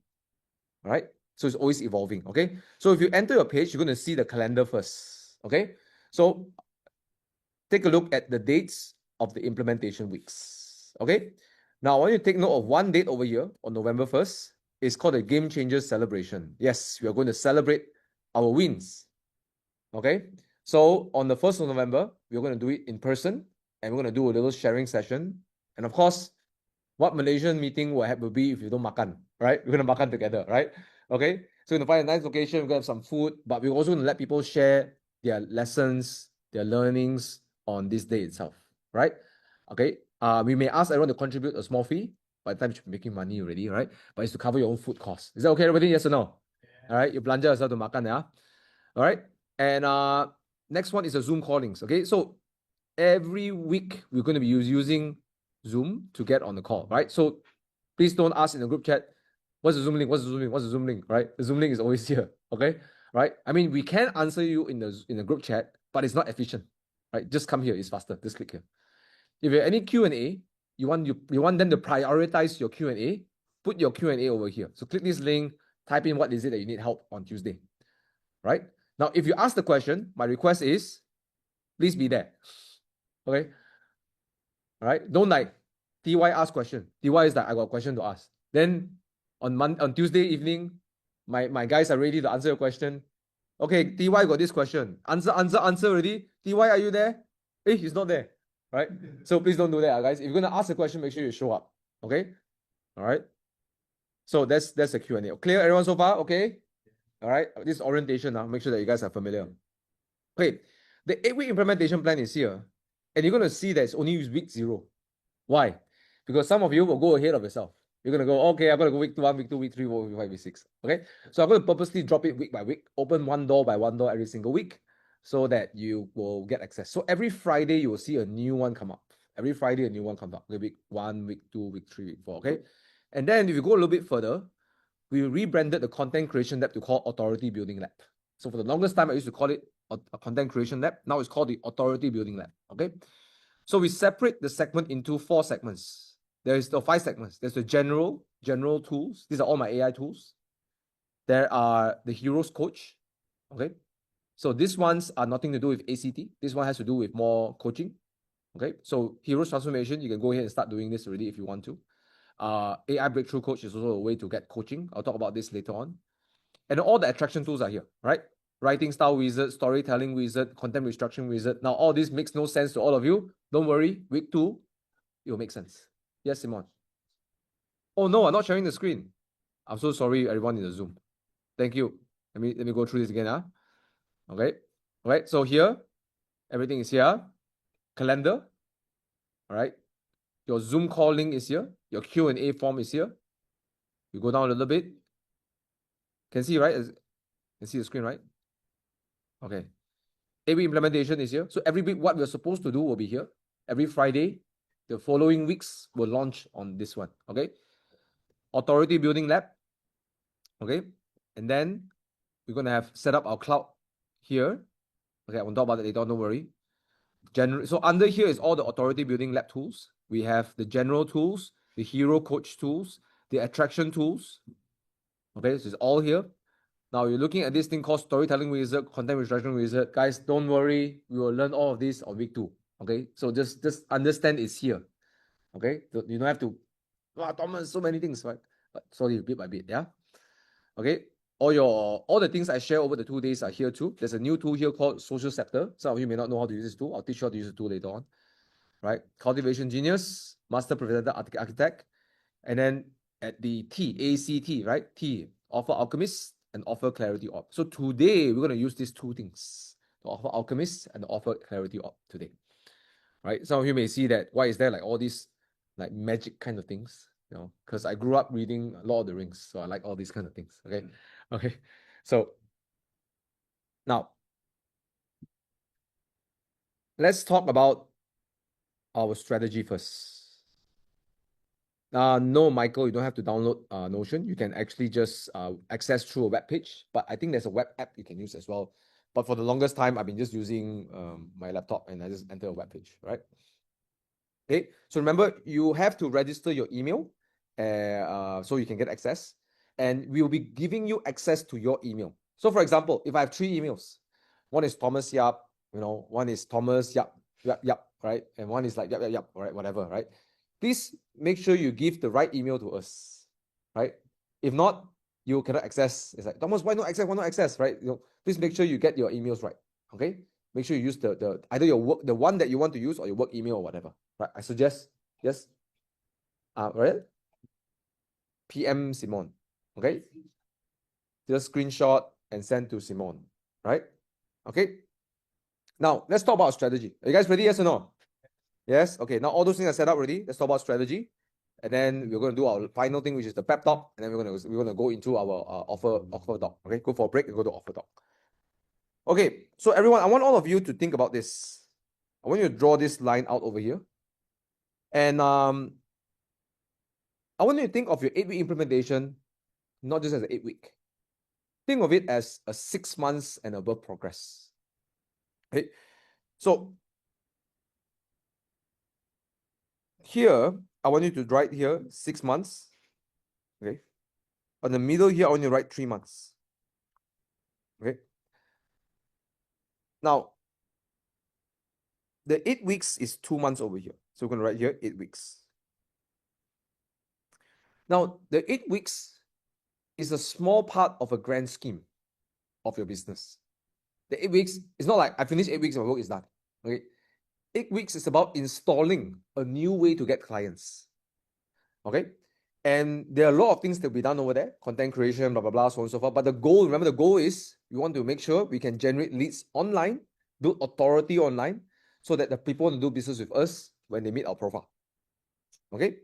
all right? So it's always evolving, okay? So if you enter your page, you're going to see the calendar first, okay? So take a look at the dates of the implementation weeks, okay? Now, I want you to take note of one date over here on November 1st. It's called a Game Changers Celebration. Yes, we are going to celebrate our wins. Okay, so on the 1st of November, we're going to do it in person, and we're going to do a little sharing session. And of course, what Malaysian meeting will be if you don't makan, right? We're going to makan together, right? Okay, so we're going to find a nice location, we're going to have some food, but we're also going to let people share their lessons, their learnings on this day itself, right? Okay, we may ask everyone to contribute a small fee. By the time you're making money already, right? But it's to cover your own food costs. Is that okay, everybody? Yes or no? Yeah. All right, you belanja yourself to makan, yeah? All right, and next one is a Zoom callings, okay? So every week we're going to be using Zoom to get on the call, right? So please don't ask in the group chat, what's the Zoom link? What's the Zoom link? What's the Zoom link? Right? The Zoom link is always here. Okay. Right. I mean, we can answer you in the group chat, but it's not efficient. Right? Just come here. It's faster. Just click here. If you have any Q&A, you want them to prioritize your Q&A, put your Q&A over here. So click this link, type in what is it that you need help on Tuesday. Right? Now, if you ask the question, my request is, please be there. Okay? All right? Don't like, TY ask question. TY is like, I got a question to ask. Then on Tuesday evening, my guys are ready to answer your question. Okay, TY got this question. Answer already. TY, are you there? Hey, he's not there. Right? So please don't do that, guys. If you're gonna ask a question, make sure you show up. Okay? All right. So that's the Q&A. Clear, everyone so far? Okay. All right. This is orientation now. Make sure that you guys are familiar. Okay. The 8-week implementation plan is here, and you're gonna see that it's only week 0. Why? Because some of you will go ahead of yourself. You're going to go, okay, I'm going to go week 1, week 2, week 3, week 5, week 6. Okay. So I'm going to purposely drop it week by week, open one door by one door every single week. so that you will get access. So every Friday, you will see a new one come up. Every Friday, a new one comes up. Okay, week 1, week 2, week 3, week 4, okay? And then if you go a little bit further, we rebranded the content creation lab to call Authority Building Lab. So for the longest time, I used to call it a content creation lab. Now it's called the Authority Building Lab, okay? So we separate the segment into 4 segments. There is the 5 segments. There's the general tools. These are all my AI tools. There are the Heroes Coach, okay? So these ones are nothing to do with ACT. This one has to do with more coaching, okay? So Heroes Transformation, you can go ahead and start doing this already if you want to. AI Breakthrough Coach is also a way to get coaching. I'll talk about this later on. And all the attraction tools are here, right? Writing style wizard, storytelling wizard, content restructuring wizard. Now, all this makes no sense to all of you. Don't worry, week 2, it will make sense. Yes, Simon. Oh no, I'm not sharing the screen. I'm so sorry, everyone in the Zoom. Thank you. Let me go through this again. Okay. All right. So here, everything is here. Calendar. All right. Your Zoom call link is here. Your Q&A form is here. You go down a little bit. Can see, right? Can see the screen, right? Okay. A-week implementation is here. So every week, what we're supposed to do will be here. Every Friday, the following weeks will launch on this one. Okay. Authority Building Lab. Okay. And then we're going to have set up our cloud here. Okay. I won't talk about it later on, don't worry. So under here is all the Authority Building Lab tools. We have the general tools, the Hero Coach tools, the attraction tools. Okay, so it's all here. Now you're looking at this thing called Storytelling Wizard, Content Restructuring Wizard. Guys, don't worry. We will learn all of this on week 2. Okay, so just understand it's here. Okay, so you don't have to, wow, Thomas, so many things, right? But slowly, bit by bit, yeah? Okay, all the things I share over the 2 days are here too. There's a new tool here called Social Scepter. Some of you may not know how to use this tool. I'll teach you how to use the tool later on. Right? Cultivation Genius, Master Presenter Architect, and then at the ACT, right? T, Offer Alchemist and Offer Clarity Op. So today, we're going to use these 2 things, to Offer Alchemist and Offer Clarity Op today. Right? Some of you may see that, why is there like all these like magic kind of things? You know, because I grew up reading Lord of the Rings, so I like all these kind of things. Okay, okay. So now let's talk about our strategy first. No, Michael, you don't have to download Notion. You can actually just access through a web page. But I think there's a web app you can use as well. But for the longest time, I've been just using my laptop and I just enter a web page, right? Okay, so remember, you have to register your email so you can get access. And we will be giving you access to your email. So for example, if I have 3 emails, one is Thomas Yap, one is Thomas Yap, right? And one is like Yap, right? Whatever, right? Please make sure you give the right email to us, right? If not, you cannot access. It's like, Thomas, why not access? Why not access, right? Please make sure you get your emails right, okay? Make sure you use the either your work, the one that you want to use, or your work email or whatever, right? I suggest, yes. Right? PM Simone, okay? Just screenshot and send to Simone, right? Okay. Now, let's talk about strategy. Are you guys ready, yes or no? Yes? Okay, now all those things are set up already. Let's talk about strategy. And then we're going to do our final thing, which is the pep talk. And then we're going to go into our offer doc. Okay, go for a break and go to offer doc. Okay, so everyone, I want all of you to think about this. I want you to draw this line out over here. And I want you to think of your 8-week implementation, not just as an 8-week. Think of it as a 6 months and above progress. Okay, so here, I want you to write here 6 months. Okay. On the middle here, I want you to write 3 months. Okay. Now, the 8 weeks is 2 months over here. So we're going to write here 8 weeks. Now, the 8 weeks is a small part of a grand scheme of your business. The 8 weeks, it's not like I finished 8 weeks and my work is done. Okay. 8 weeks is about installing a new way to get clients. Okay. And there are a lot of things to be done over there, content creation, blah, blah, blah, so on and so forth. But the goal, remember, the goal is we want to make sure we can generate leads online, build authority online, so that the people want to do business with us when they meet our profile. Okay.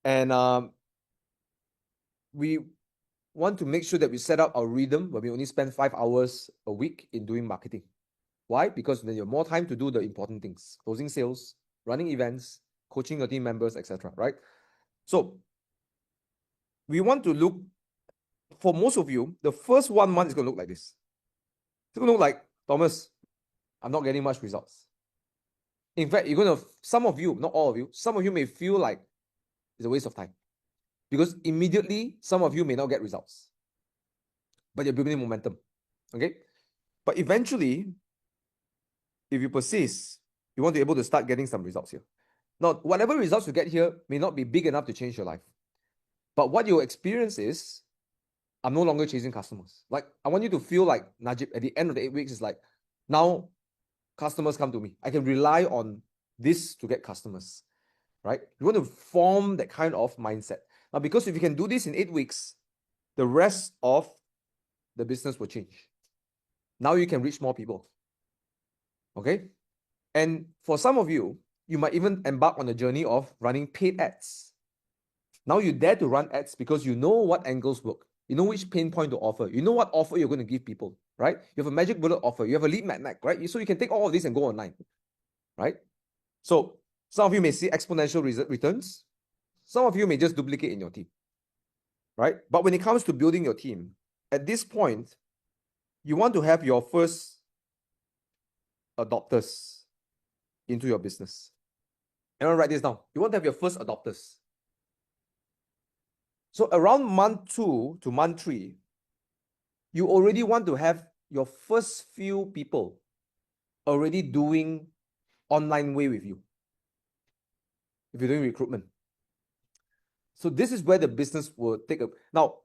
And we want to make sure that we set up our rhythm where we only spend 5 hours a week in doing marketing. Why? Because then you have more time to do the important things, closing sales, running events, coaching your team members, etc. Right? So we want to look, for most of you, the first 1 month is going to look like this. It's going to look like, Thomas, I'm not getting much results. In fact, you're going to, some of you, not all of you, some of you may feel like it's a waste of time. Because immediately, some of you may not get results. But you're building momentum. Okay? But eventually, if you persist, you want to be able to start getting some results here. Now, whatever results you get here may not be big enough to change your life. But what you'll experience is, I'm no longer chasing customers. Like, I want you to feel like Najib at the end of the 8 weeks is like, now customers come to me. I can rely on this to get customers, right? You want to form that kind of mindset. Now, because if you can do this in 8 weeks, the rest of the business will change. Now you can reach more people. Okay? And for some of you, you might even embark on a journey of running paid ads. Now you dare to run ads because you know what angles work. You know which pain point to offer. You know what offer you're going to give people, right? You have a magic bullet offer. You have a lead magnet, right? So you can take all of this and go online, right? So some of you may see exponential returns. Some of you may just duplicate in your team, right? But when it comes to building your team, at this point, you want to have your first adopters into your business. Everyone write this down. You want to have your first adopters. So around month 2 to month 3, you already want to have your first few people already doing online way with you. If you're doing recruitment. So this is where the business will take a... Now,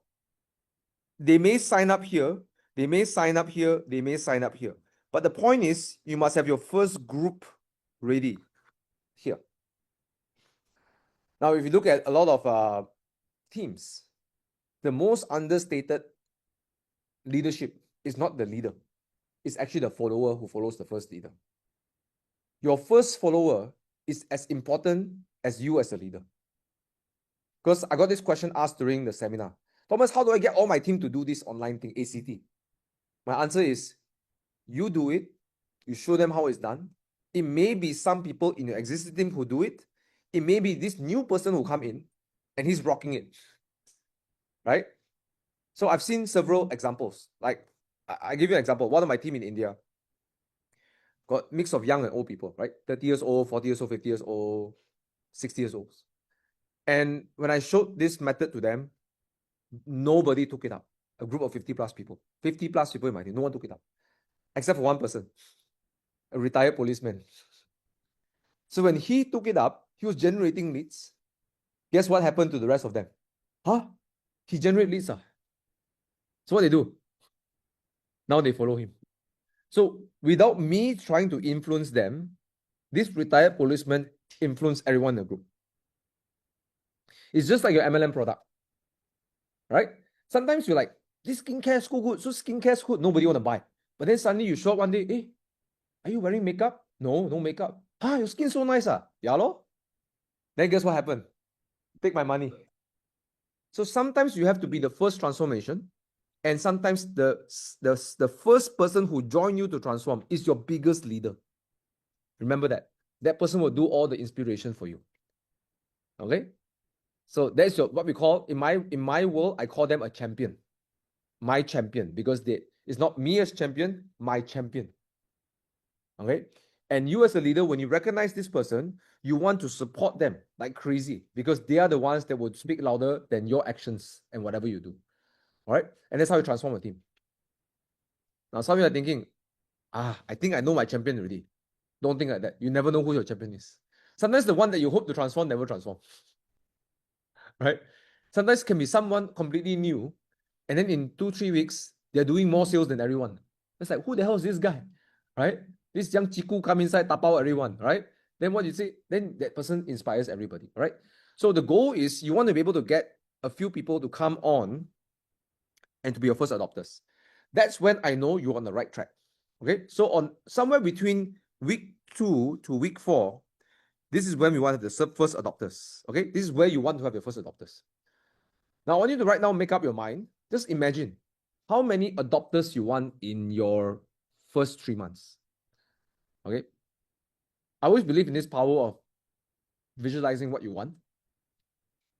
they may sign up here, they may sign up here, they may sign up here. But the point is, you must have your first group ready here. Now, if you look at a lot of teams, the most understated leadership is not the leader. It's actually the follower who follows the first leader. Your first follower is as important as you as a leader. Because I got this question asked during the seminar. Thomas, how do I get all my team to do this online thing, ACT? My answer is, you do it, you show them how it's done. It may be some people in your existing team who do it. It may be this new person who come in and he's rocking it, right? So I've seen several examples. Like, I give you an example. One of my team in India got mix of young and old people, right? 30 years old, 40 years old, 50 years old, 60 years old. And when I showed this method to them, nobody took it up. A group of 50 plus people. 50 plus people in my team, no one took it up. Except for one person, a retired policeman. So when he took it up, he was generating leads. Guess what happened to the rest of them? Huh? He generated leads. So what they do? Now they follow him. So without me trying to influence them, this retired policeman influenced everyone in the group. It's just like your MLM product, right? Sometimes you're like, this skincare is so good, so skincare is good, nobody want to buy. But then suddenly you show up one day, hey, are you wearing makeup? No, no makeup. Your skin so nice. Yeah, lor. Then guess what happened? Take my money. So sometimes you have to be the first transformation, and sometimes the first person who joined you to transform is your biggest leader. Remember that. That person will do all the inspiration for you. Okay? So that's what we call, in my world, I call them a champion. My champion, because it's not me as champion, my champion. Okay? And you as a leader, when you recognize this person, you want to support them like crazy, because they are the ones that would speak louder than your actions and whatever you do. All right? And that's how you transform a team. Now, some of you are thinking, I think I know my champion already. Don't think like that. You never know who your champion is. Sometimes the one that you hope to transform never transform. Right? Sometimes it can be someone completely new, and then in 2-3 weeks, they're doing more sales than everyone. It's like, who the hell is this guy? Right? This young chiku come inside, tap out everyone, right? Then what you say? Then that person inspires everybody, right? So the goal is you want to be able to get a few people to come on and to be your first adopters. That's when I know you're on the right track. Okay, so on somewhere between week 2 to week 4, this is when we want to have the first adopters. Okay, this is where you want to have your first adopters. Now, I want you to right now make up your mind. Just imagine how many adopters you want in your first 3 months. Okay. I always believe in this power of visualizing what you want.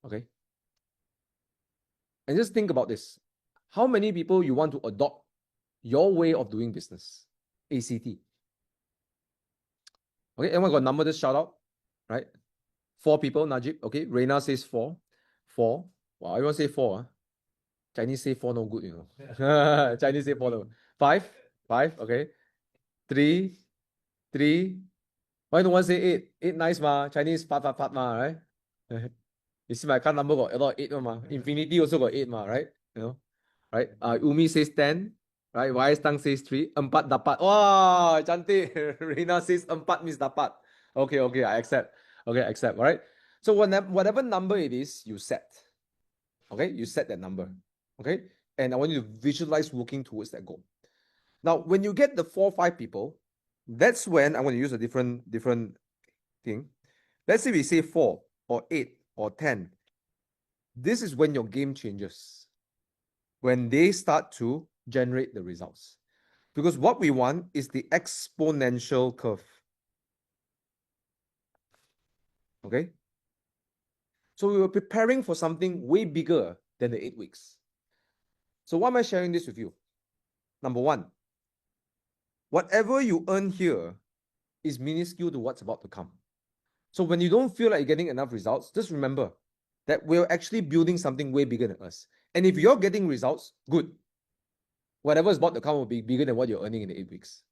Okay. And just think about this. How many people you want to adopt your way of doing business? ACT. Okay, anyone got a number? Just shout out. Right? 4 people, Najib. Okay, Reina says 4. 4. Wow, everyone say 4. Chinese say 4 no good, you know. Chinese say 4 no good. 5. 5, okay. 3. 3. Why don't one say 8? 8 nice ma. Chinese part ma, right? You see my card number got a lot of 8 ma. Infinity also got 8 ma, right? You know, right? Umi says 10, right? YS Tang says 3. Empat dapat. Wow, cantik. Rina says empat means dapat. Okay, okay, I accept. Okay, I accept, all right? So whatever number it is, you set. Okay, you set that number. Okay, and I want you to visualize working towards that goal. Now, when you get the 4 or 5 people, that's when I'm going to use a different thing. Let's say we say 4 or 8 or 10. This is when your game changes. When they start to generate the results. Because what we want is the exponential curve. Okay? So we were preparing for something way bigger than the 8 weeks. So why am I sharing this with you? Number 1, whatever you earn here is minuscule to what's about to come. So when you don't feel like you're getting enough results, just remember that we're actually building something way bigger than us. And if you're getting results, good. Whatever is about to come will be bigger than what you're earning in the 8 weeks.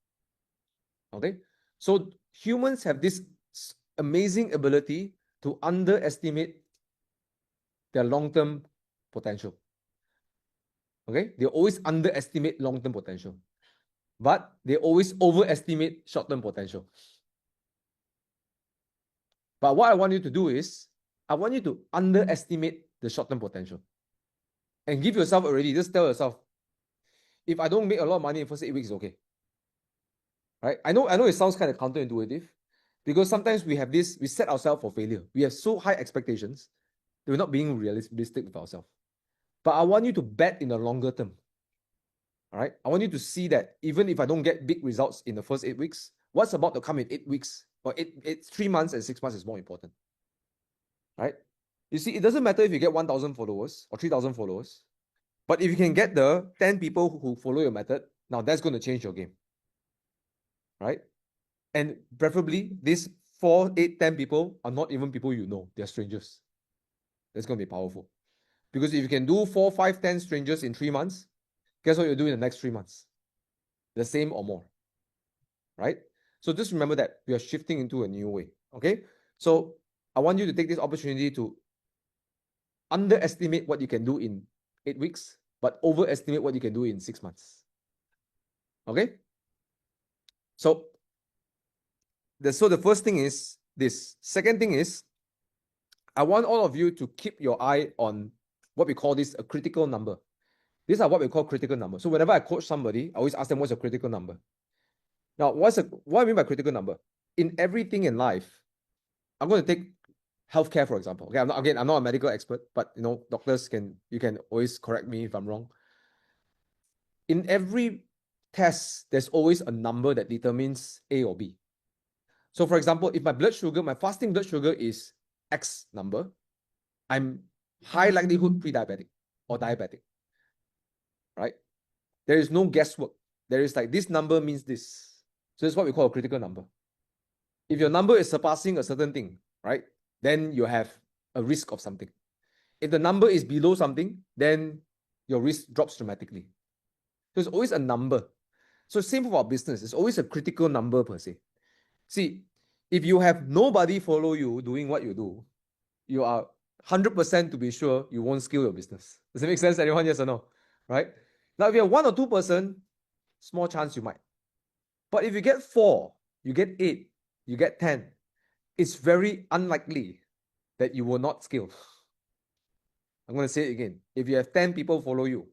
Okay? So humans have this amazing ability to underestimate their long-term potential. Okay? They always underestimate long-term potential. But they always overestimate short-term potential. But what I want you to do is, I want you to underestimate the short-term potential. And give yourself already, just tell yourself, if I don't make a lot of money in the first 8 weeks, it's okay. Right? I know it sounds kind of counterintuitive, because sometimes we have this, we set ourselves for failure. We have so high expectations that we're not being realistic with ourselves. But I want you to bet in the longer term. All right? I want you to see that even if I don't get big results in the first 8 weeks, what's about to come in 8 weeks or 3 months and 6 months is more important. Right? You see, it doesn't matter if you get 1,000 followers or 3,000 followers, but if you can get the 10 people who follow your method, now that's going to change your game. Right? And preferably, these 4, 8, 10 people are not even people you know. They're strangers. That's going to be powerful. Because if you can do 4, 5, 10 strangers in 3 months, guess what you'll do in the next 3 months? The same or more. Right? So just remember that we are shifting into a new way. Okay? So I want you to take this opportunity to underestimate what you can do in 8 weeks, but overestimate what you can do in 6 months. Okay? So the first thing is this. Second thing is, I want all of you to keep your eye on what we call this a critical number. These are what we call critical numbers. So whenever I coach somebody, I always ask them what's a critical number. Now, what I mean by critical number? In everything in life, I'm going to take healthcare, for example. Okay, I'm not a medical expert, but doctors you can always correct me if I'm wrong. In every test, there's always a number that determines A or B. So for example, if my fasting blood sugar is X number, I'm high likelihood pre-diabetic or diabetic, right? There is no guesswork. There is like, this number means this. So it's what we call a critical number. If your number is surpassing a certain thing, right, then you have a risk of something. If the number is below something, then your risk drops dramatically. So it's always a number. So same for our business. It's always a critical number per se. See, if you have nobody follow you doing what you do, you are 100% to be sure you won't scale your business. Does it make sense, anyone? Yes or no? Right? Now, if you have 1 or 2%, small chance you might. But if you get 4, you get 8, you get 10, it's very unlikely that you will not scale. I'm going to say it again. If you have 10 people follow you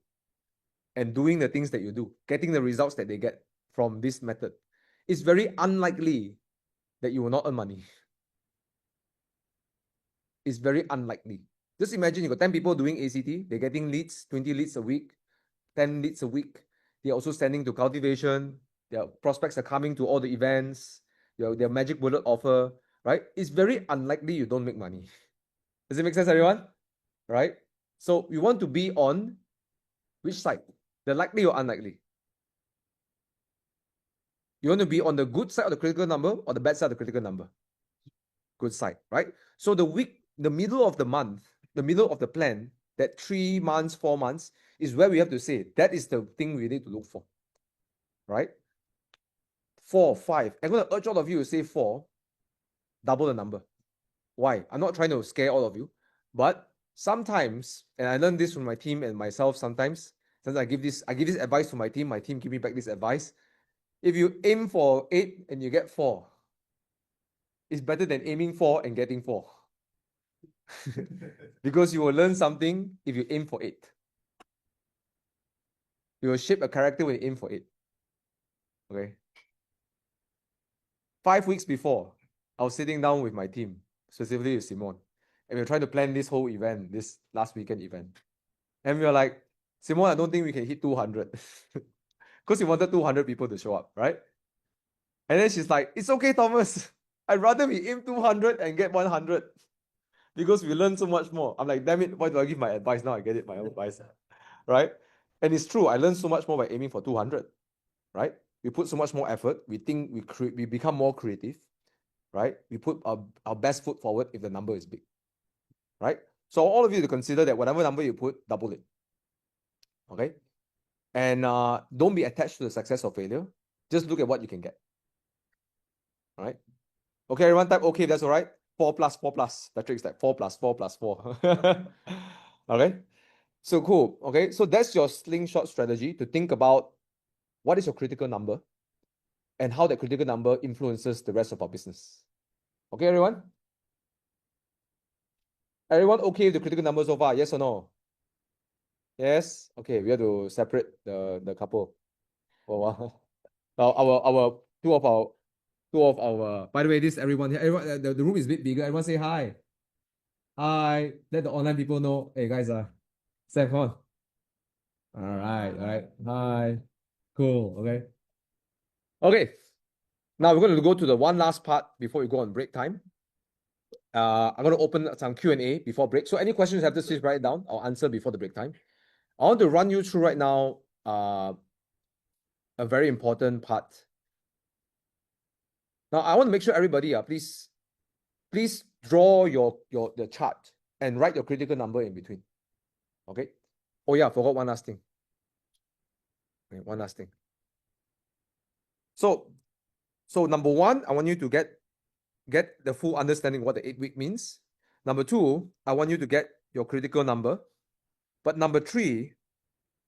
and doing the things that you do, getting the results that they get from this method, it's very unlikely that you will not earn money. It's very unlikely. Just imagine you got 10 people doing ACT, they're getting leads, 20 leads a week, 10 leads a week. They're also sending to cultivation. Their prospects are coming to all the events. their magic bullet offer, right? It's very unlikely you don't make money. Does it make sense, everyone? Right? So you want to be on which side? The likely or unlikely? You want to be on the good side of the critical number or the bad side of the critical number? Good side, right? So the middle of the month, the middle of the plan, that 3 months, 4 months, is where we have to say that is the thing we need to look for, right? 4, 5. I'm going to urge all of you to say 4, double the number. Why? I'm not trying to scare all of you, but sometimes, and I learned this from my team and myself sometimes I give this advice to my team give me back this advice. If you aim for 8 and you get 4, it's better than aiming 4 and getting 4. Because you will learn something if you aim for 8. You will shape a character when you aim for 8. Okay. 5 weeks before, I was sitting down with my team, specifically with Simone, and we were trying to plan this whole event, this last weekend event. And we were like, Simone, I don't think we can hit 200. Because we wanted 200 people to show up, right? And then she's like, it's okay, Thomas. I'd rather we aim 200 and get 100. Because we learn so much more. I'm like, damn it, why do I give my advice now? I get it, my own advice. Right? And it's true, I learned so much more by aiming for 200. Right? We put so much more effort. We think we become more creative. Right? We put our best foot forward if the number is big. Right? So all of you to consider that whatever number you put, double it. Okay? And don't be attached to the success or failure. Just look at what you can get. All right? Okay, everyone type okay if that's all right. 4 plus 4 plus. Patrick's like 4 plus 4 plus 4. Okay? So cool. Okay, so that's your slingshot strategy to think about what is your critical number and how that critical number influences the rest of our business. Okay, everyone? Everyone okay with the critical number so far? Yes or no? Yes? Okay, we have to separate the couple for a while. Our two of our by the way, this everyone here, everyone the room is a bit bigger. Everyone say hi. Hi. Let the online people know. Hey guys, Sam, come on. All right. Hi. Cool. Okay. Okay. Now we're going to go to the one last part before we go on break time. I'm going to open some Q&A before break. So any questions you have, just write it down. I'll answer before the break time. I want to run you through right now a very important part. Now I want to make sure everybody, please draw the chart and write your critical number in between. Okay. Oh yeah, forgot one last thing. Okay, one last thing. So number one, I want you to get the full understanding what the 8-week means. Number two, I want you to get your critical number. But number three,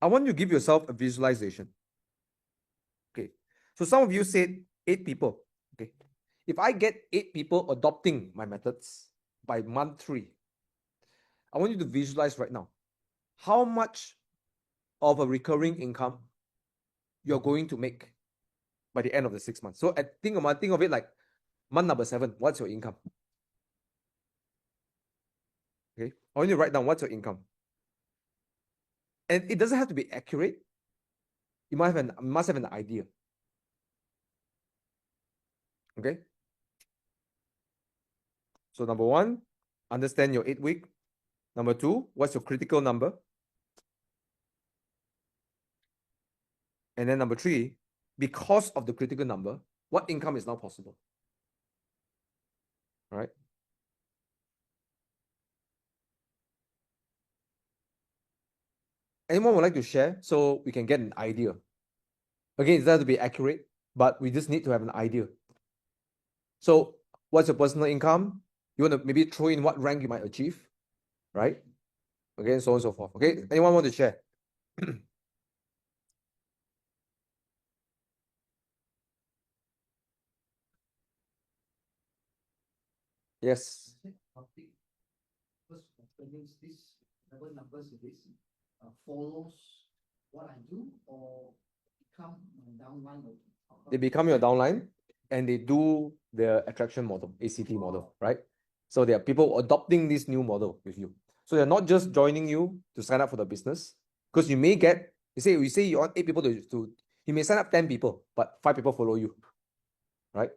I want you to give yourself a visualization. Okay. So some of you said 8 people. Okay. If I get 8 people adopting my methods by month 3, I want you to visualize right now how much of a recurring income you're going to make by the end of the 6 months. So think of it like month number 7, what's your income? Okay. I want you to write down what's your income. And it doesn't have to be accurate. You must have an idea. Okay. So number 1, understand your 8-week. Number 2, what's your critical number? And then number 3, because of the critical number, what income is now possible? All right. Anyone would like to share so we can get an idea? Again, it doesn't have to be accurate, but we just need to have an idea. So what's your personal income? You want to maybe throw in what rank you might achieve, right? Okay, so on and so forth. Okay, anyone want to share? Yes. Follows what I do or become my downline? They become your downline and they do the attraction model, ACT model, right? So there are people adopting this new model with you. So they're not just joining you to sign up for the business, because you may get, we say you want 8 people to you may sign up 10 people, but 5 people follow you, right?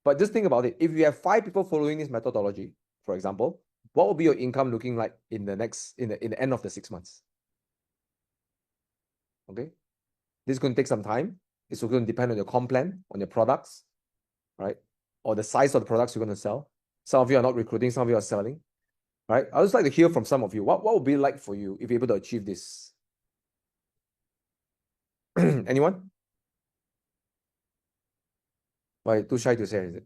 But just think about it. If you have 5 people following this methodology, for example, what will be your income looking like in the end of the 6 months? Okay. This is going to take some time. It's going to depend on your comp plan, on your products, right? Or the size of the products you're going to sell. Some of you are not recruiting, some of you are selling, right? I'd just like to hear from some of you. What would be like for you if you're able to achieve this? Anyone? Why, too shy to say, is it?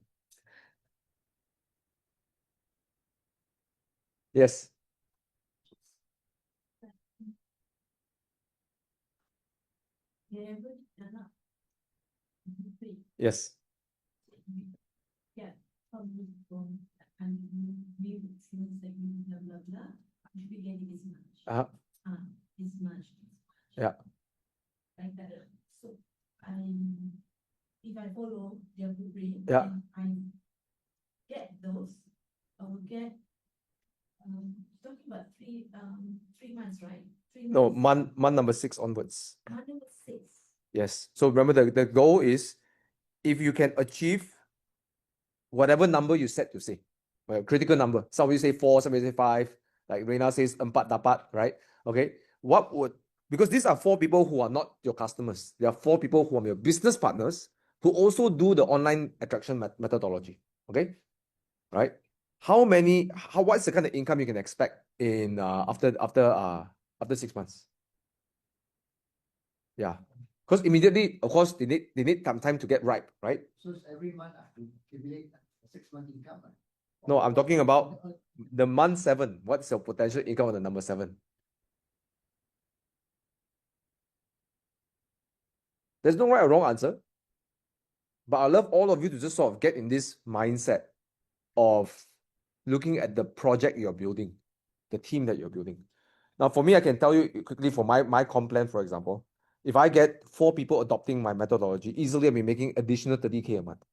Yes. Yes. Uh-huh. Yeah. If I follow their blueprint, Yeah. I get those, I will get talking about 3 months, right? No, month number 6 onwards. Month number 6. Yes. So remember the goal is if you can achieve whatever number you set to say, well, critical number. Some of you say 4, some of you say 5, like Reina says, empat dapat, right? Okay. Because these are 4 people who are not your customers. There are 4 people who are your business partners who also do the online attraction methodology. Okay. Right. What's the kind of income you can expect in after 6 months? Yeah. Because immediately, of course, they need some time to get ripe, right? So it's every month I have to accumulate a 6-month income, right? No, I'm talking about the month 7. What's your potential income on the number 7? There's no right or wrong answer. But I love all of you to just sort of get in this mindset of looking at the project you're building, the team that you're building. Now, for me, I can tell you quickly for my comp plan, for example, if I get 4 people adopting my methodology, easily I'll be making additional 30K a month.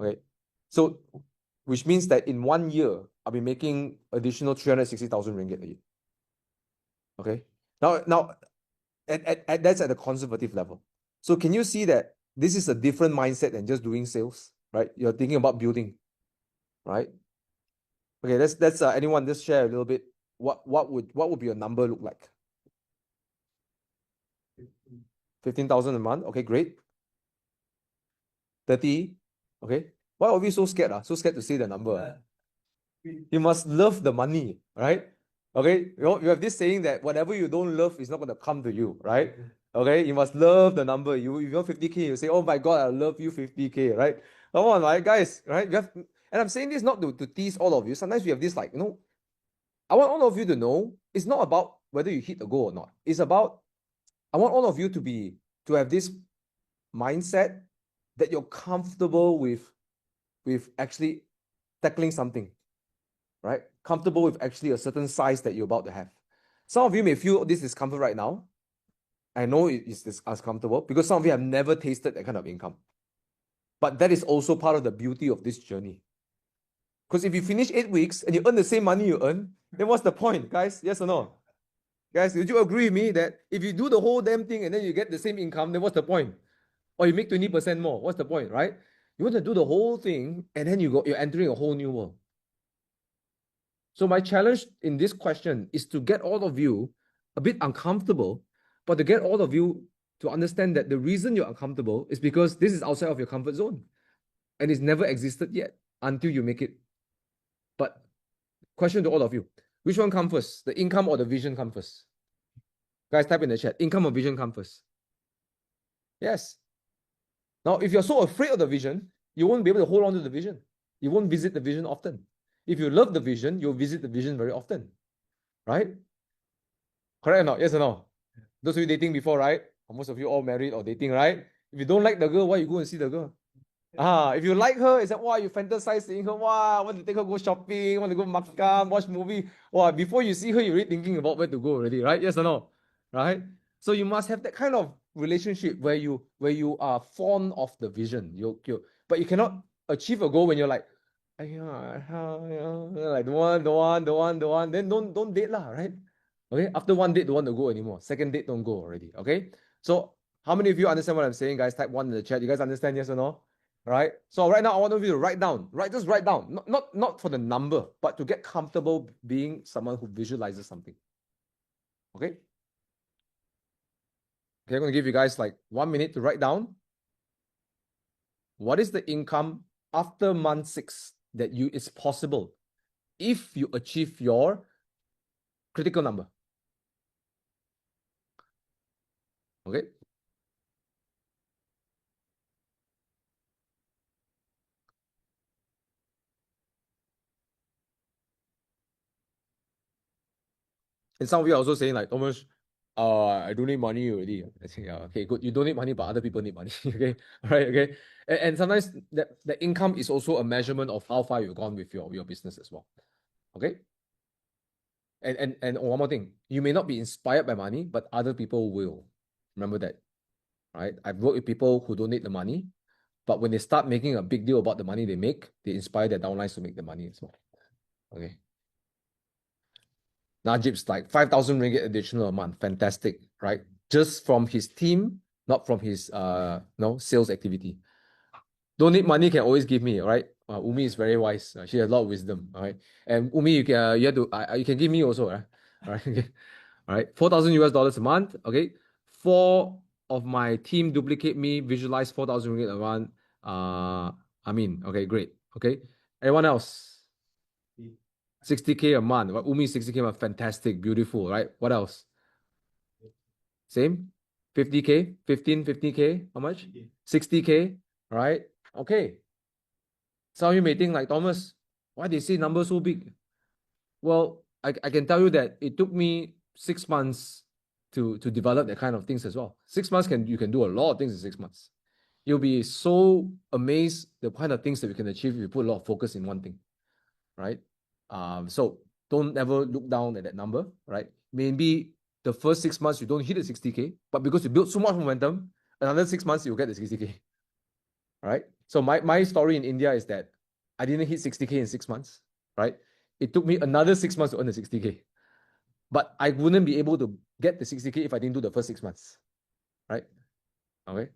Okay. So, which means that in 1 year, I'll be making additional 360,000 ringgit a year. Okay. Now, that's at the conservative level. So can you see that this is a different mindset than just doing sales, right? You're thinking about building, right? Okay, let's anyone just share a little bit. What would be your number look like? 15,000 a month. Okay, great. 30. Okay. Why are we so scared? So scared to say the number. You must love the money, right? Okay. You have this saying that whatever you don't love is not going to come to you, right? Okay. You must love the number. You 50K, you say, oh my God, I love you 50K, right? Come on, right, guys, right? And I'm saying this not to tease all of you. Sometimes we have this like, I want all of you to know it's not about whether you hit the goal or not. It's about, I want all of you to have this mindset that you're comfortable with actually tackling something, right? Comfortable with actually a certain size that you're about to have. Some of you may feel this discomfort right now. I know it's uncomfortable because some of you have never tasted that kind of income. But that is also part of the beauty of this journey. Because if you finish 8 weeks and you earn the same money you earn, then what's the point, guys? Yes or no? Guys, would you agree with me that if you do the whole damn thing and then you get the same income, then what's the point? Or you make 20% more, what's the point, right? You want to do the whole thing and then you're entering a whole new world. So my challenge in this question is to get all of you a bit uncomfortable, but to get all of you to understand that the reason you're uncomfortable is because this is outside of your comfort zone and it's never existed yet until you make it. But question to all of you, which one comes first? The income or the vision comes first? Guys, type in the chat, income or vision comes first? Yes. Now, if you're so afraid of the vision, you won't be able to hold on to the vision. You won't visit the vision often. If you love the vision, you'll visit the vision very often, right? Correct or not? Yes or no? Those of you dating before, right? Or most of you all married or dating, right? If you don't like the girl, why you go and see the girl? If you like her, it's like, wow, you fantasize seeing her, wow, want to take her go shopping, want to go makan, watch movie. Wow, before you see her, you're already thinking about where to go already, right? Yes or no? Right? So you must have that kind of relationship where you are fond of the vision. But you cannot achieve a goal when you're like, like don't want, then don't date lah, right? Okay, after one date, don't want to go anymore. Second date, don't go already. Okay, so how many of you understand what I'm saying, guys? Type 1 in the chat. You guys understand, yes or no? Right? So right now, I want you to write down, right? Just write down, not for the number, but to get comfortable being someone who visualizes something. Okay? Okay, I'm going to give you guys like 1 minute to write down what is the income after month 6 that it's possible if you achieve your critical number. Okay? And some of you are also saying like, Thomas, I don't need money already. I think, okay, good. You don't need money, but other people need money. Okay, all right, okay. And sometimes the income is also a measurement of how far you've gone with your business as well. Okay. And one more thing, you may not be inspired by money, but other people will. Remember that, right? I've worked with people who don't need the money, but when they start making a big deal about the money they make, they inspire their downlines to make the money as well. Okay. Najib's like 5,000 ringgit additional a month. Fantastic, right? Just from his team, not from his sales activity. Don't need money, can always give me, all right? Umi is very wise. She has a lot of wisdom, all right? And Umi, you can you have to you can give me also, right? All right, okay. All right, 4,000 US dollars a month. Okay, 4 of my team duplicate me, visualize 4,000 ringgit a month. Okay, great. Okay, everyone else, 60K a month. What Umi 60K a month, fantastic, beautiful, right? What else? Same, 50K, 50K. How much? 60K, right? Okay. Some of you may think like, Thomas, why they say numbers so big? Well, I can tell you that it took me 6 months to develop that kind of things as well. 6 months you can do a lot of things in 6 months. You'll be so amazed the kind of things that we can achieve if you put a lot of focus in one thing, right? So don't ever look down at that number, right? Maybe the first 6 months you don't hit the 60K, but because you built so much momentum, another 6 months you'll get the 60K. Right? So my story in India is that I didn't hit 60K in 6 months, right? It took me another 6 months to earn the 60K. But I wouldn't be able to get the 60K if I didn't do the first 6 months. Right? Okay.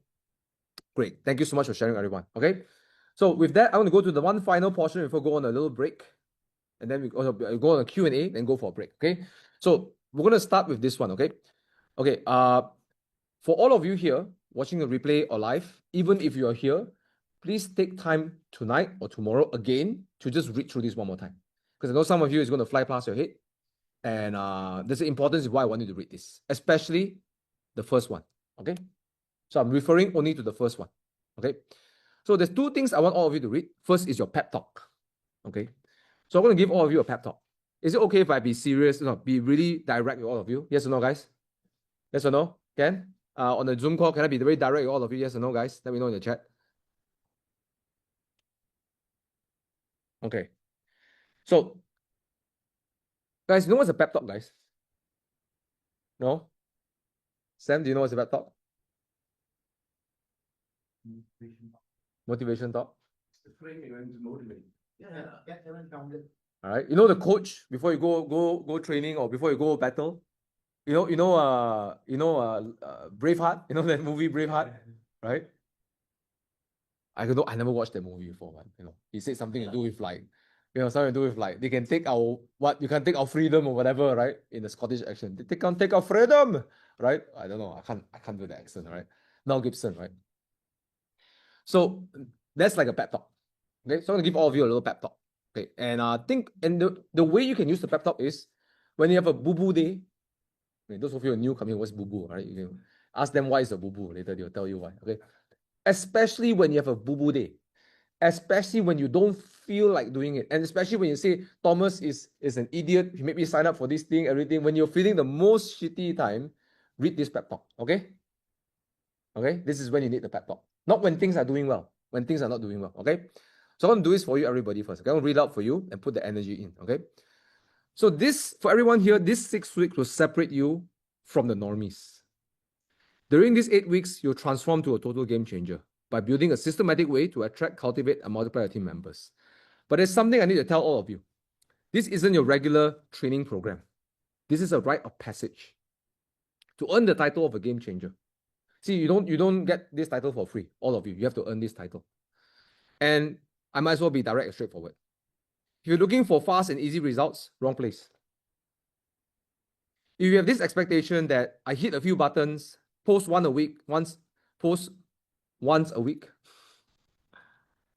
Great. Thank you so much for sharing, everyone. Okay. So with that, I want to go to the one final portion before we go on a little break. And then we also go on a Q&A, then go for a break. Okay. So we're going to start with this one. Okay. Okay. For all of you here watching the replay or live, even if you are here, please take time tonight or tomorrow again to just read through this one more time. Because I know some of you is going to fly past your head. And there's the importance of why I want you to read this, especially the first one. Okay. So I'm referring only to the first one. Okay. So there's 2 things I want all of you to read. First is your pep talk. Okay. So I'm going to give all of you a pep talk. Is it okay if I be serious? No, be really direct with all of you? Yes or no, guys? Yes or no? Can? On the Zoom call, can I be very direct with all of you? Yes or no, guys? Let me know in the chat. Okay. So, guys, you know what's a pep talk, guys? No? Sam, do you know what's a pep talk? Motivation talk. The frame you're going to motivate. Yeah, get everyone grounded. All right. You know the coach before you go training or before you go battle. Braveheart. You know that movie Braveheart, right? I never watched that movie before, but he said something to do with like, something to do with like they can take you can take our freedom or whatever, right? In the Scottish accent, they can't take our freedom, right? I don't know. I can't do the accent, right? Mel Gibson, right? So that's like a pep talk. Okay, so I'm gonna give all of you a little pep talk. Okay, and the way you can use the pep talk is when you have a boo-boo day. Okay, those of you who are new coming, what's boo-boo, right? You can ask them why is a boo-boo. Later they'll tell you why. Okay, especially when you have a boo-boo day, especially when you don't feel like doing it, and especially when you say Thomas is an idiot, he made me sign up for this thing, everything. When you're feeling the most shitty time, read this pep talk. Okay. Okay, this is when you need the pep talk, not when things are doing well, when things are not doing well. Okay, so I'm gonna do this for you, everybody, first. Okay, I'm gonna read out for you and put the energy in. Okay, so this, for everyone here, this 6 weeks will separate you from the normies. During these 8 weeks, you'll transform to a total game changer by building a systematic way to attract, cultivate, and multiply your team members. But there's something I need to tell all of you. This isn't your regular training program. This is a rite of passage to earn the title of a game changer. See, you don't get this title for free, all of you. You have to earn this title. And I might as well be direct and straightforward. If you're looking for fast and easy results, wrong place. If you have this expectation that I hit a few buttons, post once a week, post once a week,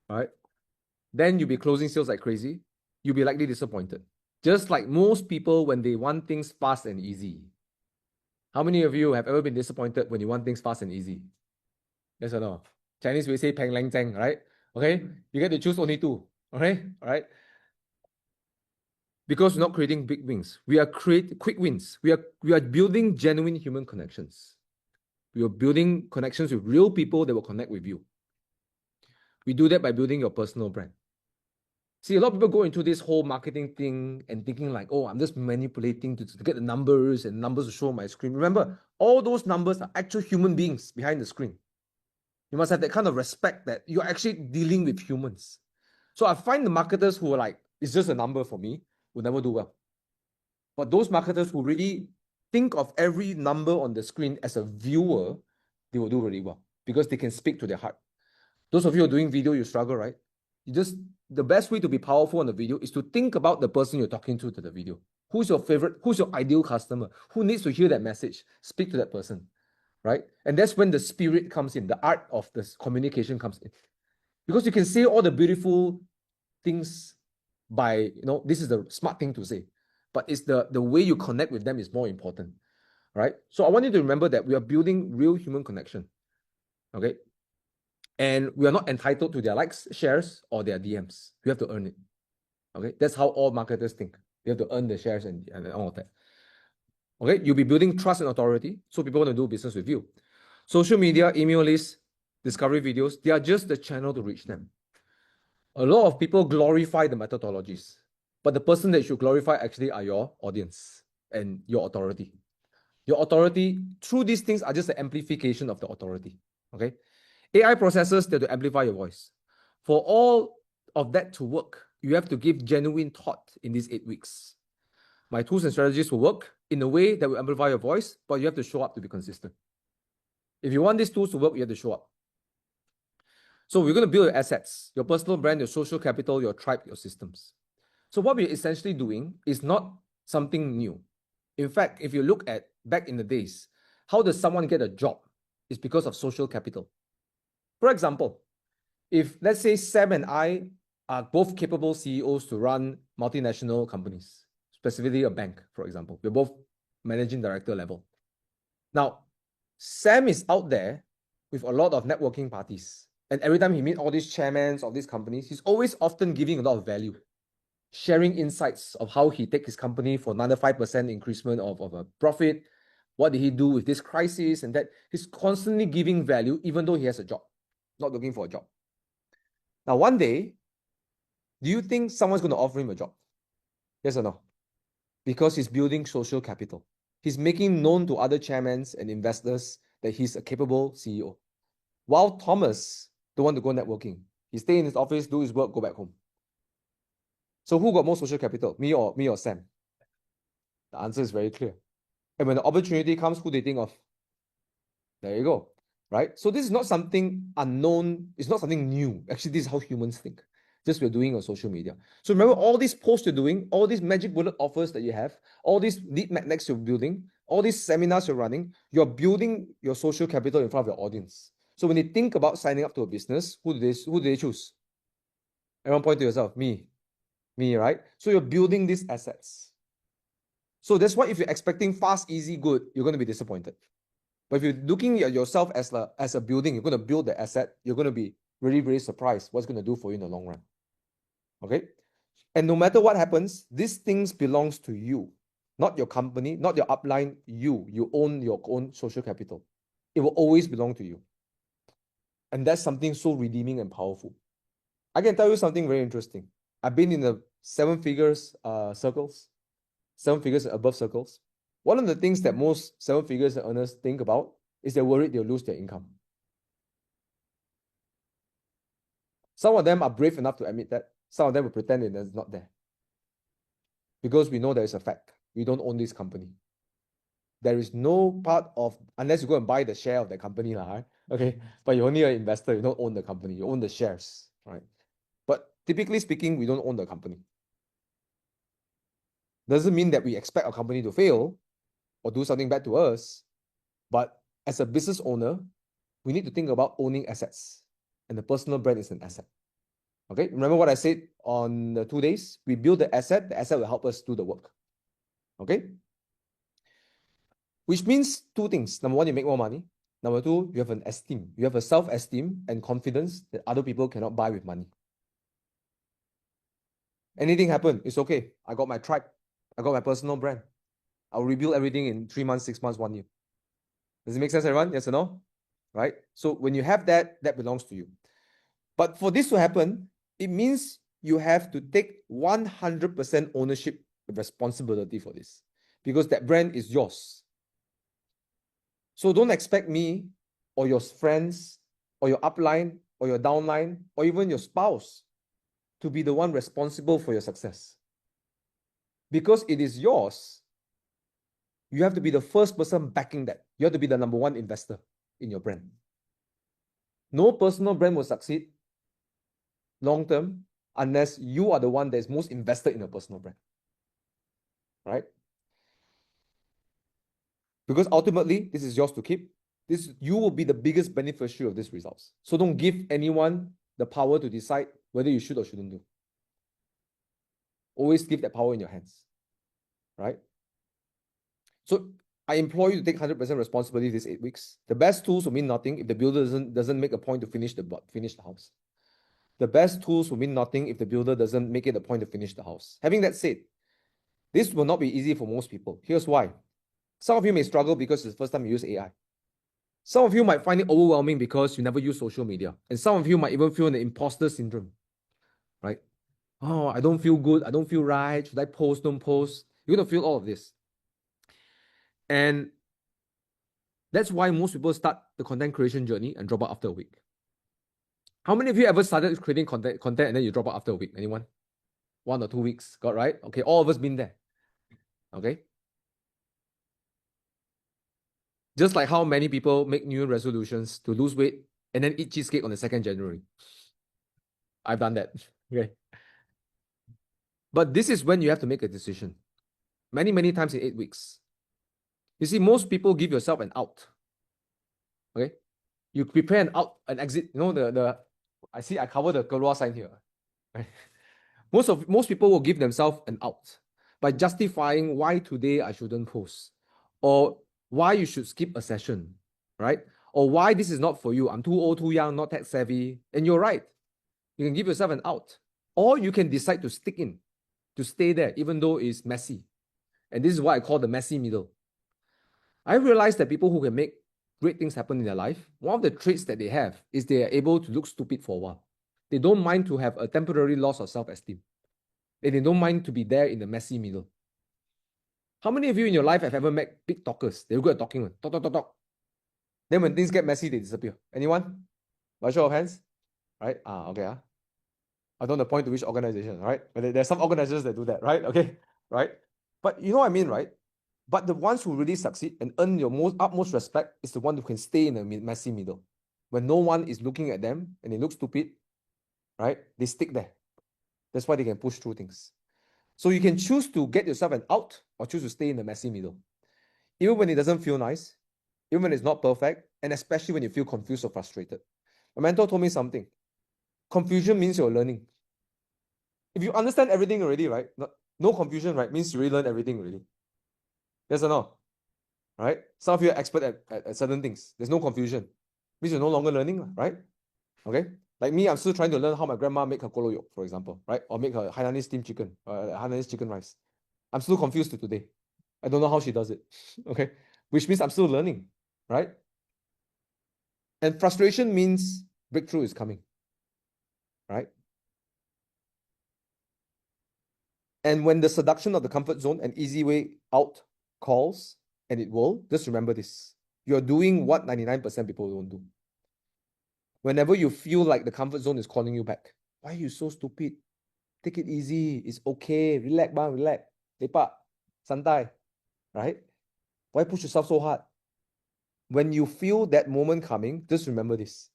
right? Then you'll be closing sales like crazy. You'll be likely disappointed. Just like most people when they want things fast and easy. How many of you have ever been disappointed when you want things fast and easy? Yes or no? Chinese will say peng leng zeng, right? Okay, you get to choose only two. Okay, all right. Because we're not creating big wins, we are creating quick wins. We are building genuine human connections. We are building connections with real people that will connect with you. We do that by building your personal brand. See, a lot of people go into this whole marketing thing and thinking like, oh, I'm just manipulating to get the numbers and numbers to show on my screen. Remember, all those numbers are actual human beings behind the screen. You must have that kind of respect that you're actually dealing with humans. So I find the marketers who are like, it's just a number for me, will never do well. But those marketers who really think of every number on the screen as a viewer, they will do really well because they can speak to their heart. Those of you who are doing video, you struggle, right? The best way to be powerful on the video is to think about the person you're talking to the video. Who's your favorite? Who's your ideal customer? Who needs to hear that message? Speak to that person, right? And that's when the spirit comes in, the art of this communication comes in. Because you can say all the beautiful things by, this is the smart thing to say, but it's the way you connect with them is more important, right? So I want you to remember that we are building real human connection, okay? And we are not entitled to their likes, shares, or their DMs. We have to earn it. Okay, that's how all marketers think. You have to earn the shares and all of that. Okay, you'll be building trust and authority, so people want to do business with you. Social media, email lists, discovery videos, they are just the channel to reach them. A lot of people glorify the methodologies, but the person that you should glorify actually are your audience and your authority. Your authority, through these things, are just the amplification of the authority. Okay. AI processors that to amplify your voice. For all of that to work, you have to give genuine thought in these 8 weeks. My tools and strategies will work in a way that will amplify your voice, but you have to show up to be consistent. If you want these tools to work, you have to show up. So we're going to build your assets, your personal brand, your social capital, your tribe, your systems. So what we're essentially doing is not something new. In fact, if you look at back in the days, how does someone get a job? It's because of social capital. For example, if let's say Sam and I are both capable CEOs to run multinational companies, specifically a bank, for example, we're both managing director level. Now, Sam is out there with a lot of networking parties. And every time he meets all these chairmen of these companies, he's always often giving a lot of value, sharing insights of how he takes his company for another 5% increasement of a profit. What did he do with this crisis and that? He's constantly giving value, even though he has a job, not looking for a job. Now, one day, do you think someone's going to offer him a job? Yes or no? Because he's building social capital. He's making known to other chairmen and investors that he's a capable CEO. While Thomas don't want to go networking. He stay in his office, do his work, go back home. So who got more social capital? Me or Sam? The answer is very clear. And when the opportunity comes, who do you think of? There you go. Right? So this is not something unknown. It's not something new. Actually, this is how humans think. Just we're doing on social media. So remember all these posts you're doing, all these magic bullet offers that you have, all these lead magnets you're building, all these seminars you're running, you're building your social capital in front of your audience. So when they think about signing up to a business, who do they choose? Everyone point to yourself. Me, right? So you're building these assets. So that's why if you're expecting fast, easy, good, you're going to be disappointed. But if you're looking at yourself as a building, you're going to build the asset, you're going to be really, really surprised what it's going to do for you in the long run. Okay? And no matter what happens, these things belongs to you, not your company, not your upline, you. You own your own social capital. It will always belong to you. And that's something so redeeming and powerful. I can tell you something very interesting. I've been in the 7 figures circles, 7 figures above circles. One of the things that most 7 figures earners think about is they're worried they'll lose their income. Some of them are brave enough to admit that. Some of them will pretend it's not there. Because we know there is a fact. We don't own this company. There is no part of, unless you go and buy the share of the company, okay? But you're only an investor, you don't own the company, you own the shares, right? But typically speaking, we don't own the company. Doesn't mean that we expect our company to fail or do something bad to us, but as a business owner, we need to think about owning assets, and the personal brand is an asset. Okay, remember what I said on the 2 days? We build the asset will help us do the work. Okay, which means two things. Number one, you make more money. Number two, you have an esteem. You have a self-esteem and confidence that other people cannot buy with money. Anything happen, it's okay. I got my tribe. I got my personal brand. I'll rebuild everything in 3 months, 6 months, 1 year. Does it make sense, everyone? Yes or no? Right? So when you have that, that belongs to you. But for this to happen, it means you have to take 100% ownership and responsibility for this, because that brand is yours. So don't expect me or your friends or your upline or your downline or even your spouse to be the one responsible for your success. Because it is yours, you have to be the first person backing that. You have to be the number one investor in your brand. No personal brand will succeed long term unless you are the one that is most invested in a personal brand, right? Because ultimately, this is yours to keep. You will be the biggest beneficiary of these results. So don't give anyone the power to decide whether you should or shouldn't do. Always give that power in your hands, right? So I implore you to take 100% responsibility these 8 weeks. The best tools will mean nothing if the builder doesn't make a point to finish the house. The best tools will mean nothing if the builder doesn't make it a point to finish the house. Having that said, this will not be easy for most people. Here's why. Some of you may struggle because it's the first time you use AI. Some of you might find it overwhelming because you never use social media. And some of you might even feel an imposter syndrome, right? Oh, I don't feel good. I don't feel right. Should I post, don't post? You're going to feel all of this. And that's why most people start the content creation journey and drop out after a week. How many of you ever started creating content and then you drop out after a week? Anyone? 1 or 2 weeks, got right? Okay, all of us been there. Okay. Just like how many people make new resolutions to lose weight and then eat cheesecake on the 2nd January. I've done that. Okay. But this is when you have to make a decision. Many, many times in 8 weeks. You see, most people give yourself an out. Okay. You prepare an out, an exit. You know, I cover the Kerua sign here. Right? Most people will give themselves an out by justifying why today I shouldn't post, or why you should skip a session, right? Or why this is not for you. I'm too old, too young, not tech savvy. And you're right. You can give yourself an out. Or you can decide to stick in, to stay there, even though it's messy. And this is what I call the messy middle. I realized that people who can make great things happen in their life, one of the traits that they have is they are able to look stupid for a while. They don't mind to have a temporary loss of self-esteem. And they don't mind to be there in the messy middle. How many of you in your life have ever met big talkers? They're good at talking. Talk, talk, talk, talk. Then when things get messy, they disappear. Anyone? By show of hands? Right? Okay. I don't know the point to which organization, right? But there's some organizations that do that, right? Okay, right? But you know what I mean, right? But the ones who really succeed and earn your utmost respect is the one who can stay in the messy middle. When no one is looking at them and they look stupid, right? They stick there. That's why they can push through things. So you can choose to get yourself an out or choose to stay in the messy middle. Even when it doesn't feel nice, even when it's not perfect, and especially when you feel confused or frustrated. My mentor told me something. Confusion means you're learning. If you understand everything already, right? No confusion, right? Means you really learn everything already. Yes or no? Right? Some of you are expert at certain things. There's no confusion. Means you're no longer learning, right? Okay? Like me, I'm still trying to learn how my grandma make her kolo yok, for example, right? Or make her Hainanese steamed chicken, Hainanese chicken rice. I'm still confused to today. I don't know how she does it. Okay? Which means I'm still learning, right? And frustration means breakthrough is coming, right? And when the seduction of the comfort zone and easy way out calls, and it will, just remember this. You're doing what 99% people don't do. Whenever you feel like the comfort zone is calling you back, why are you so stupid? Take it easy. It's okay. Relax, bang, relax. Lepak, santai, right? Why push yourself so hard? When you feel that moment coming, just remember this.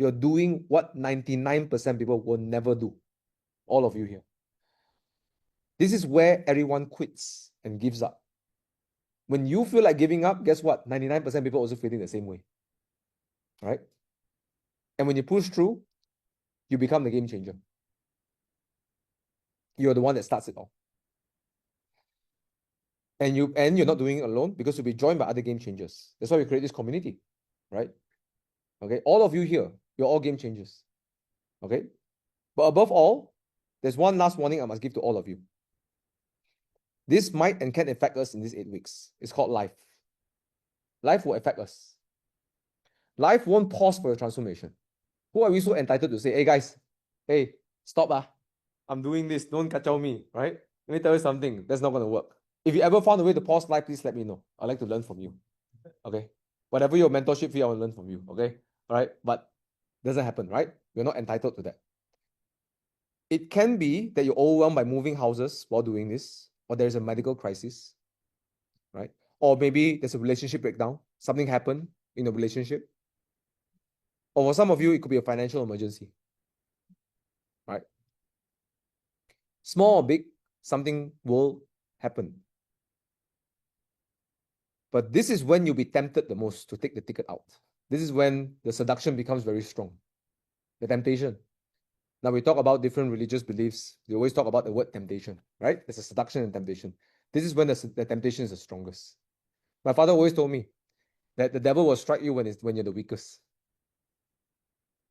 you're doing what 99% people will never do. All of you here. This is where everyone quits and gives up. When you feel like giving up, guess what? 99% people also feeling the same way. Right? And when you push through, you become the game changer. You're the one that starts it all. And you're not doing it alone because you'll be joined by other game changers. That's why we create this community, right? Okay, all of you here, you're all game changers. Okay, but above all, there's one last warning I must give to all of you. This might and can affect us in these 8 weeks. It's called life. Life will affect us. Life won't pause for your transformation. Who are we so entitled to say, hey guys, hey, stop, I'm doing this, don't kacau me, right? Let me tell you something, that's not going to work. If you ever found a way to pause life, please let me know. I'd like to learn from you, okay? Whatever your mentorship fee, I want to learn from you, okay? All right, but doesn't happen, right? You're not entitled to that. It can be that you're overwhelmed by moving houses while doing this, or there's a medical crisis, right? Or maybe there's a relationship breakdown, something happened in a relationship. Or for some of you, it could be a financial emergency, right? Small or big, something will happen. But this is when you'll be tempted the most to take the ticket out. This is when the seduction becomes very strong. The temptation. Now we talk about different religious beliefs. We always talk about the word temptation, right? There's a seduction and temptation. This is when the temptation is the strongest. My father always told me that the devil will strike you when you're the weakest.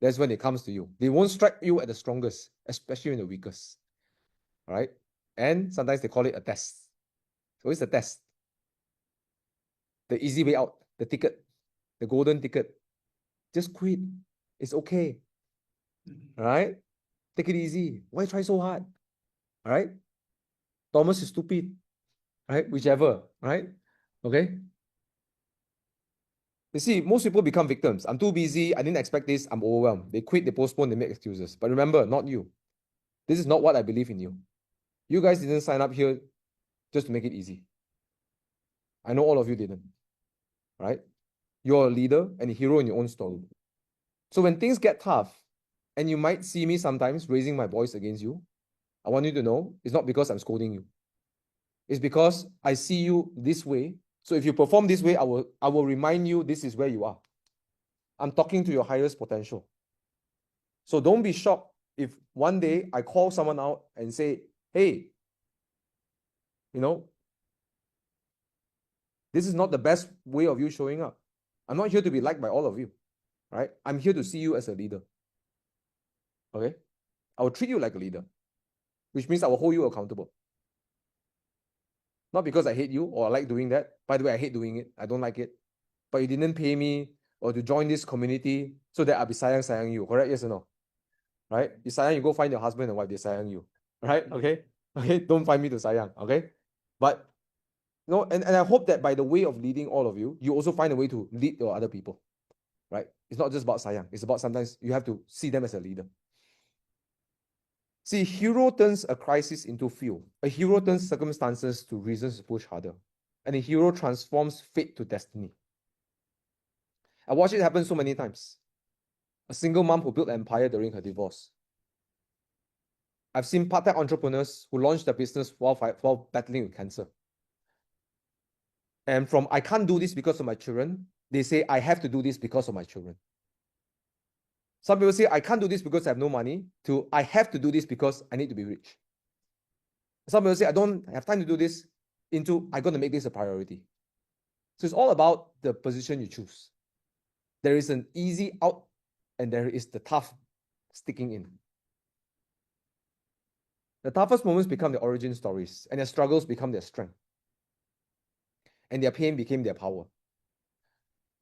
That's when it comes to you. They won't strike you at the strongest, especially when the weakest. All right? And sometimes they call it a test. So it's a test. The easy way out, the ticket, the golden ticket. Just quit. It's okay. All right? Take it easy. Why try so hard? All right? Thomas is stupid. Right? Whichever. Right? Okay? You see, most people become victims. I'm too busy. I didn't expect this. I'm overwhelmed. They quit, they postpone, they make excuses. But remember, not you. This is not what I believe in you. You guys didn't sign up here just to make it easy. I know all of you didn't. Right? You're a leader and a hero in your own story. So when things get tough, and you might see me sometimes raising my voice against you, I want you to know it's not because I'm scolding you. It's because I see you this way. So if you perform this way, I will remind you this is where you are. I'm talking to your highest potential. So don't be shocked if one day I call someone out and say, hey, this is not the best way of you showing up. I'm not here to be liked by all of you, right? I'm here to see you as a leader. Okay? I will treat you like a leader, which means I will hold you accountable. Not because I hate you or I like doing that. By the way, I hate doing it. I don't like it. But you didn't pay me or to join this community so that I'll be sayang you. Correct? Yes or no? Right? You sayang, you go find your husband and wife, they sayang you. Right? Okay? Okay? Don't find me to sayang. Okay? But, and I hope that by the way of leading all of you, you also find a way to lead your other people. Right? It's not just about sayang. It's about sometimes you have to see them as a leader. See, hero turns a crisis into fuel. A hero turns circumstances to reasons to push harder. And a hero transforms fate to destiny. I watched it happen so many times. A single mom who built an empire during her divorce. I've seen part-time entrepreneurs who launched their business while battling with cancer. And from I can't do this because of my children, they say I have to do this because of my children. Some people say I can't do this because I have no money, to I have to do this because I need to be rich. Some people say I don't have time to do this, into I'm going to make this a priority. So it's all about the position you choose. There is an easy out and there is the tough sticking in. The toughest moments become their origin stories and their struggles become their strength. And their pain became their power.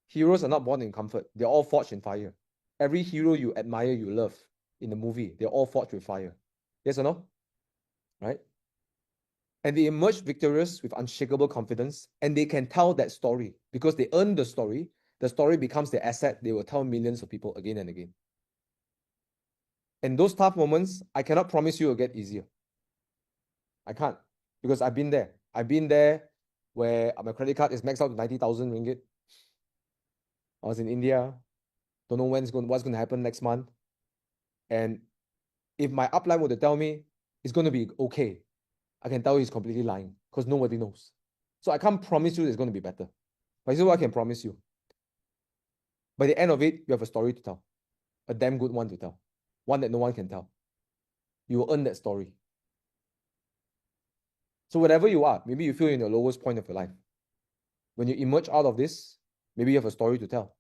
Heroes are not born in comfort. They're all forged in fire. Every hero you admire, you love in the movie, they're all forged with fire. Yes or no? Right? And they emerge victorious with unshakable confidence, and they can tell that story because they earn the story. The story becomes their asset. They will tell millions of people again and again. And those tough moments, I cannot promise you will get easier. I can't, because I've been there. I've been there where my credit card is maxed out to 90,000 ringgit. I was in India. Don't know what's going to happen next month. And if my upline were to tell me it's going to be okay, I can tell you he's completely lying because nobody knows. So I can't promise you it's going to be better. But here's what I can promise you. By the end of it, you have a story to tell. A damn good one to tell. One that no one can tell. You will earn that story. So whatever you are, maybe you feel in the lowest point of your life. When you emerge out of this, maybe you have a story to tell.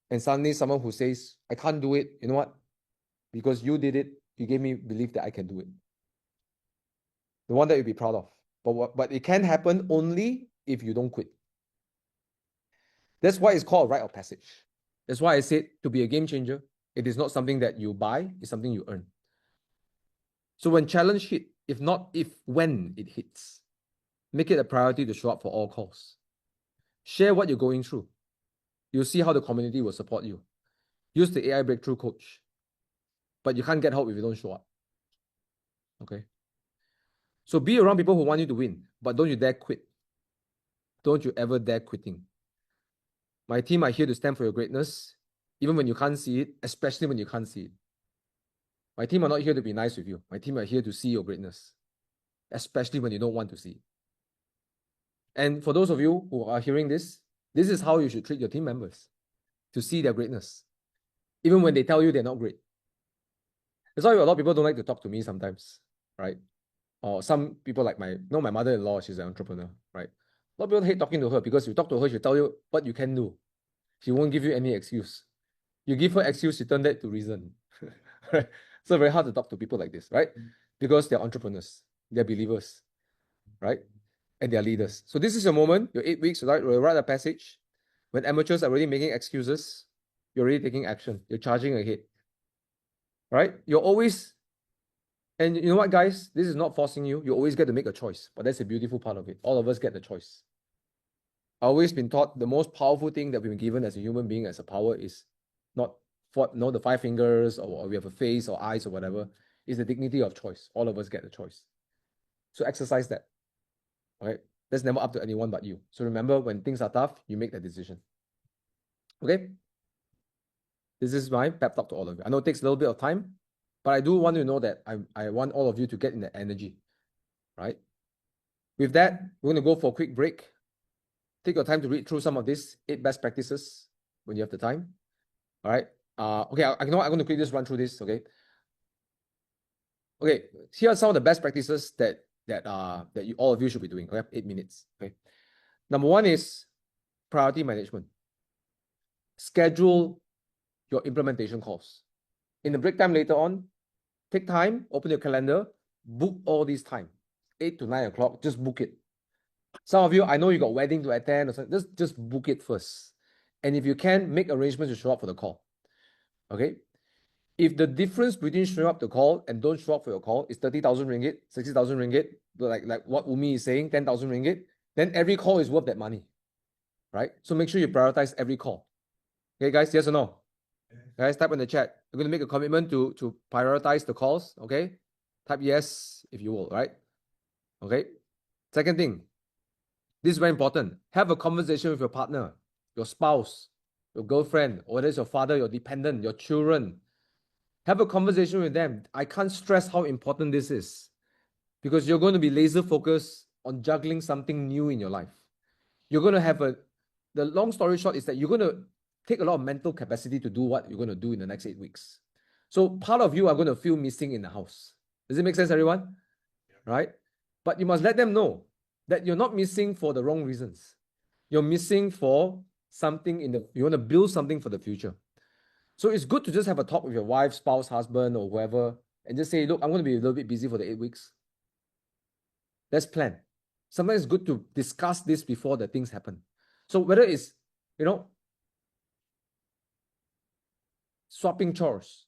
And suddenly someone who says, I can't do it, you know what? Because you did it, you gave me belief that I can do it. The one that you'll be proud of. But it can happen only if you don't quit. That's why it's called a rite of passage. That's why I said to be a game changer, it is not something that you buy, it's something you earn. So when challenge hit, when it hits, make it a priority to show up for all calls. Share what you're going through. You'll see how the community will support you. Use the AI Breakthrough Coach. But you can't get help if you don't show up. Okay? So be around people who want you to win, but don't you dare quit. Don't you ever dare quitting. My team are here to stand for your greatness, even when you can't see it, especially when you can't see it. My team are not here to be nice with you. My team are here to see your greatness, especially when you don't want to see it. And for those of you who are hearing this is how you should treat your team members, to see their greatness, even when they tell you they're not great. That's why a lot of people don't like to talk to me sometimes, right? Or some people like my mother-in-law, she's an entrepreneur, right? A lot of people hate talking to her because you talk to her, she'll tell you what you can do. She won't give you any excuse. You give her excuse, she turn that to reason. Right? So very hard to talk to people like this, right? Because they're entrepreneurs, they're believers, right? And they're leaders. So this is your moment, your 8 weeks, right? We'll write a passage. When amateurs are already making excuses, you're already taking action. You're charging ahead, right? You're always, and you know what, guys? This is not forcing you. You always get to make a choice, but that's a beautiful part of it. All of us get the choice. I've always been taught the most powerful thing that we've been given as a human being, as a power, is not the 5 fingers or we have a face or eyes or whatever. Is the dignity of choice. All of us get the choice. So exercise that. Okay? That's never up to anyone but you. So remember, when things are tough, you make that decision. Okay? This is my pep talk to all of you. I know it takes a little bit of time, but I do want you to know that I want all of you to get in the energy. Right? With that, we're going to go for a quick break. Take your time to read through some of these 8 best practices when you have the time. All right. Okay, I'm going to quickly just run through this. Okay. Okay. Here are some of the best practices that all of you should be doing. Okay, 8 minutes. Okay. Number 1 is priority management. Schedule your implementation calls. In the break time later on, take time, open your calendar, book all this time, 8 to 9 o'clock. Just book it. Some of you, I know you got wedding to attend or something. Just book it first. And if you can, make arrangements to show up for the call. Okay? If the difference between showing up to call and don't show up for your call is 30,000 ringgit, 60,000 ringgit, like what Umi is saying, 10,000 ringgit, then every call is worth that money. Right? So make sure you prioritize every call. Okay, guys, yes or no? Yes. Guys, type in the chat. You're going to make a commitment to prioritize the calls. Okay? Type yes if you will, right? Okay? Second thing, this is very important. Have a conversation with your partner, your spouse, your girlfriend, or whether it's your father, your dependent, your children. Have a conversation with them. I can't stress how important this is because you're going to be laser focused on juggling something new in your life. You're going to have the long story short is that you're going to take a lot of mental capacity to do what you're going to do in the next 8 weeks. So part of you are going to feel missing in the house. Does it make sense, everyone? Yeah. Right? But you must let them know that you're not missing for the wrong reasons. You're missing for something you want to build something for the future. So it's good to just have a talk with your wife, spouse, husband, or whoever, and just say, look, I'm going to be a little bit busy for the 8 weeks. Let's plan. Sometimes it's good to discuss this before the things happen. So whether it's, swapping chores,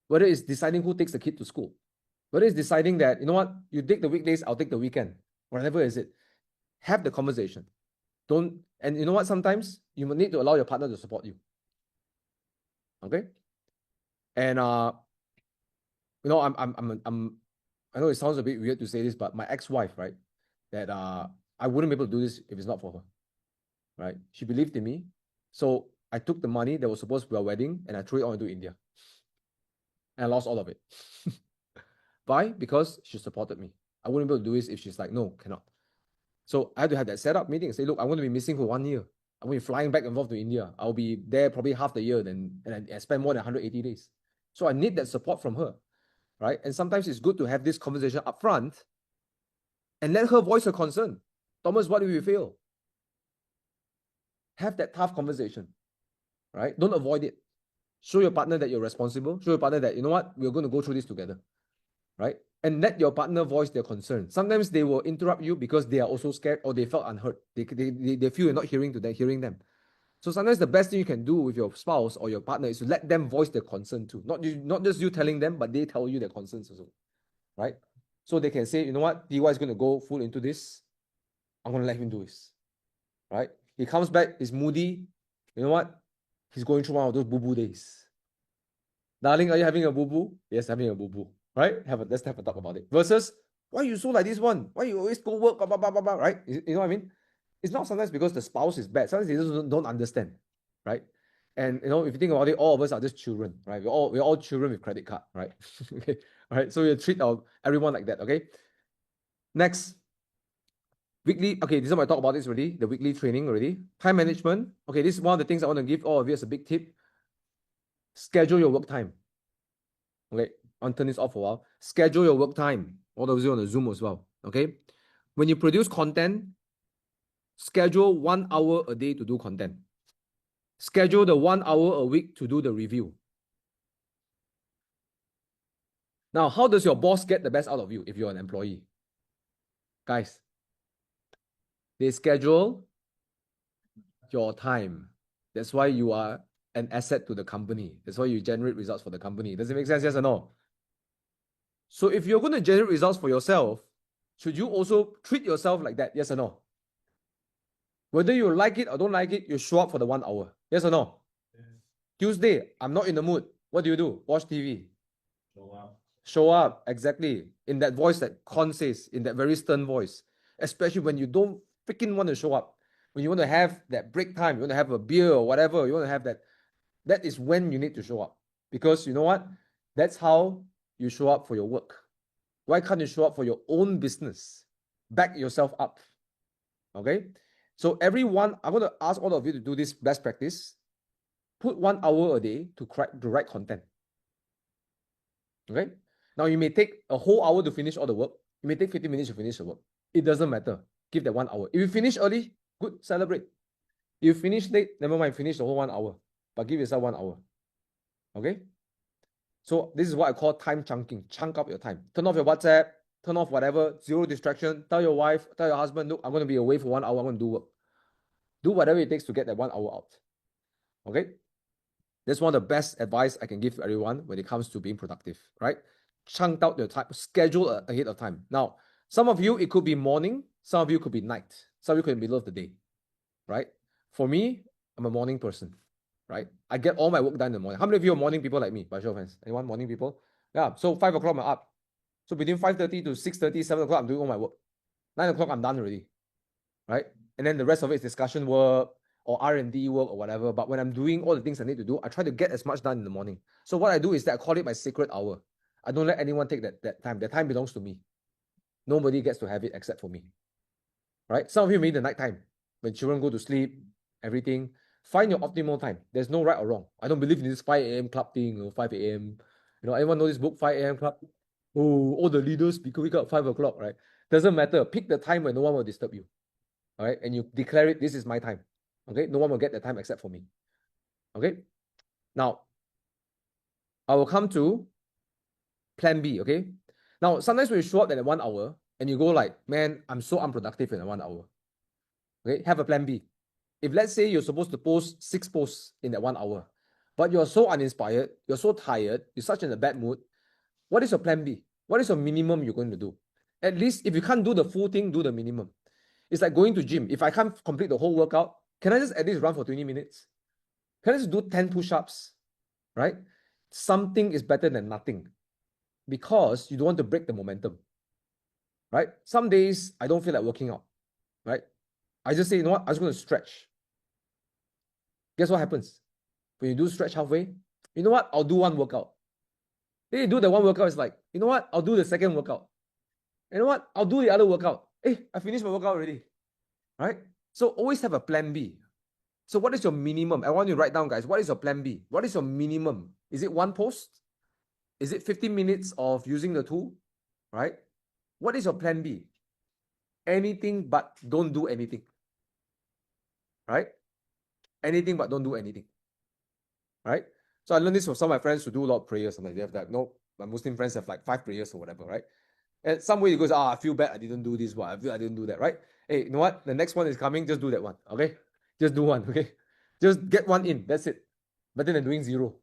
whether it's deciding who takes the kid to school, whether it's deciding that, you know what, you take the weekdays, I'll take the weekend, whatever is it, have the conversation. And you know what, sometimes you need to allow your partner to support you. Okay? And I know it sounds a bit weird to say this, but my ex-wife, right, that I wouldn't be able to do this if it's not for her. Right? She believed in me. So I took the money that was supposed to be our wedding and I threw it all into India. And I lost all of it. Why? Because she supported me. I wouldn't be able to do this if she's like, no, cannot. So I had to have that setup meeting and say, look, I'm going to be missing for 1 year. I'm going to be flying back and forth to India. I'll be there probably half the year and I spend more than 180 days. So I need that support from her, right? And sometimes it's good to have this conversation up front and let her voice her concern. Thomas, what if we fail? Have that tough conversation, right? Don't avoid it. Show your partner that you're responsible. Show your partner that, you know what, we're going to go through this together, right? And let your partner voice their concern. Sometimes they will interrupt you because they are also scared or they felt unheard. They feel you're not hearing them. So sometimes the best thing you can do with your spouse or your partner is to let them voice their concern too. Not just you telling them, but they tell you their concerns also, right? So they can say, you know what, DY is going to go full into this. I'm going to let him do this, right? He comes back, he's moody. You know what? He's going through one of those boo-boo days. Darling, are you having a boo-boo? Yes, having a boo-boo, right? Let's have a talk about it. Versus, why you so like this one? Why you always go work, blah, blah, blah, blah, blah, right? You know what I mean? It's not sometimes because the spouse is bad. Sometimes they just don't understand, right? And you know, if you think about it, all of us are just children, right? We're all children with credit card, right? Okay, all right. So we treat everyone like that. Okay. Next, weekly. Okay, this is what I talked about this already. The weekly training already. Time management. Okay, this is one of the things I want to give all of you as a big tip. Schedule your work time. Okay, I'll turn this off for a while. Schedule your work time. All of you on the Zoom as well. Okay, when you produce content, schedule 1 hour a day to do content. Schedule the 1 hour a week to do the review. Now, how does your boss get the best out of you if you're an employee? Guys, they schedule your time. That's why you are an asset to the company. That's why you generate results for the company. Does it make sense? Yes or no? So if you're going to generate results for yourself, should you also treat yourself like that? Yes or no? Whether you like it or don't like it, you show up for the 1 hour. Yes or no? Yes. Tuesday, I'm not in the mood. What do? Watch TV. Show up, exactly. In that voice that Con says, in that very stern voice. Especially when you don't freaking want to show up. When you want to have that break time, you want to have a beer or whatever, you want to have that. That is when you need to show up. Because you know what? That's how you show up for your work. Why can't you show up for your own business? Back yourself up. Okay? So I'm going to ask all of you to do this best practice. Put 1 hour a day to write content. Okay? Now you may take a whole hour to finish all the work. You may take 15 minutes to finish the work. It doesn't matter. Give that 1 hour. If you finish early, good, celebrate. If you finish late, never mind, finish the whole 1 hour. But give yourself 1 hour. Okay? So this is what I call time chunking. Chunk up your time. Turn off your WhatsApp, turn off whatever, zero distraction. Tell your wife, tell your husband, look, I'm going to be away for 1 hour, I'm going to do work. Do whatever it takes to get that 1 hour out. Okay? That's one of the best advice I can give to everyone when it comes to being productive, right? Chunk out your time, schedule ahead of time. Now, some of you, it could be morning, some of you could be night, some of you could be in the middle of the day, right? For me, I'm a morning person, right? I get all my work done in the morning. How many of you are morning people like me? By show of hands. Anyone morning people? Yeah, so 5 o'clock I'm up. So between 5:30 to 6:30, 7 o'clock, I'm doing all my work. 9 o'clock, I'm done already, right? And then the rest of it is discussion work, or R&D work or whatever. But when I'm doing all the things I need to do, I try to get as much done in the morning. So what I do is that I call it my sacred hour. I don't let anyone take that time. That time belongs to me. Nobody gets to have it except for me. Right? Some of you may the night time. When children go to sleep, everything. Find your optimal time. There's no right or wrong. I don't believe in this 5 a.m. club thing or 5 a.m. You know, anyone know this book, 5 a.m. club? Oh, all the leaders wake up 5 o'clock, right? Doesn't matter. Pick the time when no one will disturb you. All right? And you declare it, this is my time. Okay, no one will get the time except for me. Okay, now I will come to plan B. Okay, now sometimes when you show up at 1 hour and you go like, man, I'm so unproductive in 1 hour. Okay, have a plan B. If let's say you're supposed to post 6 posts in that 1 hour, but you're so uninspired, you're so tired, you're such in a bad mood, what is your plan B? What is your minimum you're going to do? At least if you can't do the full thing, do the minimum. It's like going to gym. If I can't complete the whole workout, can I just at least run for 20 minutes? Can I just do 10 push-ups? Right? Something is better than nothing because you don't want to break the momentum. Right? Some days I don't feel like working out. Right? I just say, you know what? I'm just going to stretch. Guess what happens? When you do stretch halfway, you know what? I'll do one workout. Then you do the one workout, it's like, you know what? I'll do the second workout. You know what? I'll do the other workout. Hey, I finished my workout already. Right? So always have a plan B. So what is your minimum? I want you to write down, guys. What is your plan B? What is your minimum? Is it one post? Is it 15 minutes of using the tool? Right? What is your plan B? Anything but don't do anything. Right? Anything but don't do anything. Right? So I learned this from some of my friends who do a lot of prayers. Like they have like, no, my Muslim friends have like 5 prayers or whatever, right? And some way it goes, I feel bad, I didn't do this one. I feel I didn't do that, right? Hey, you know what? The next one is coming, just do that one. Okay? Just do one, okay? Just get one in. That's it. Better than doing 0.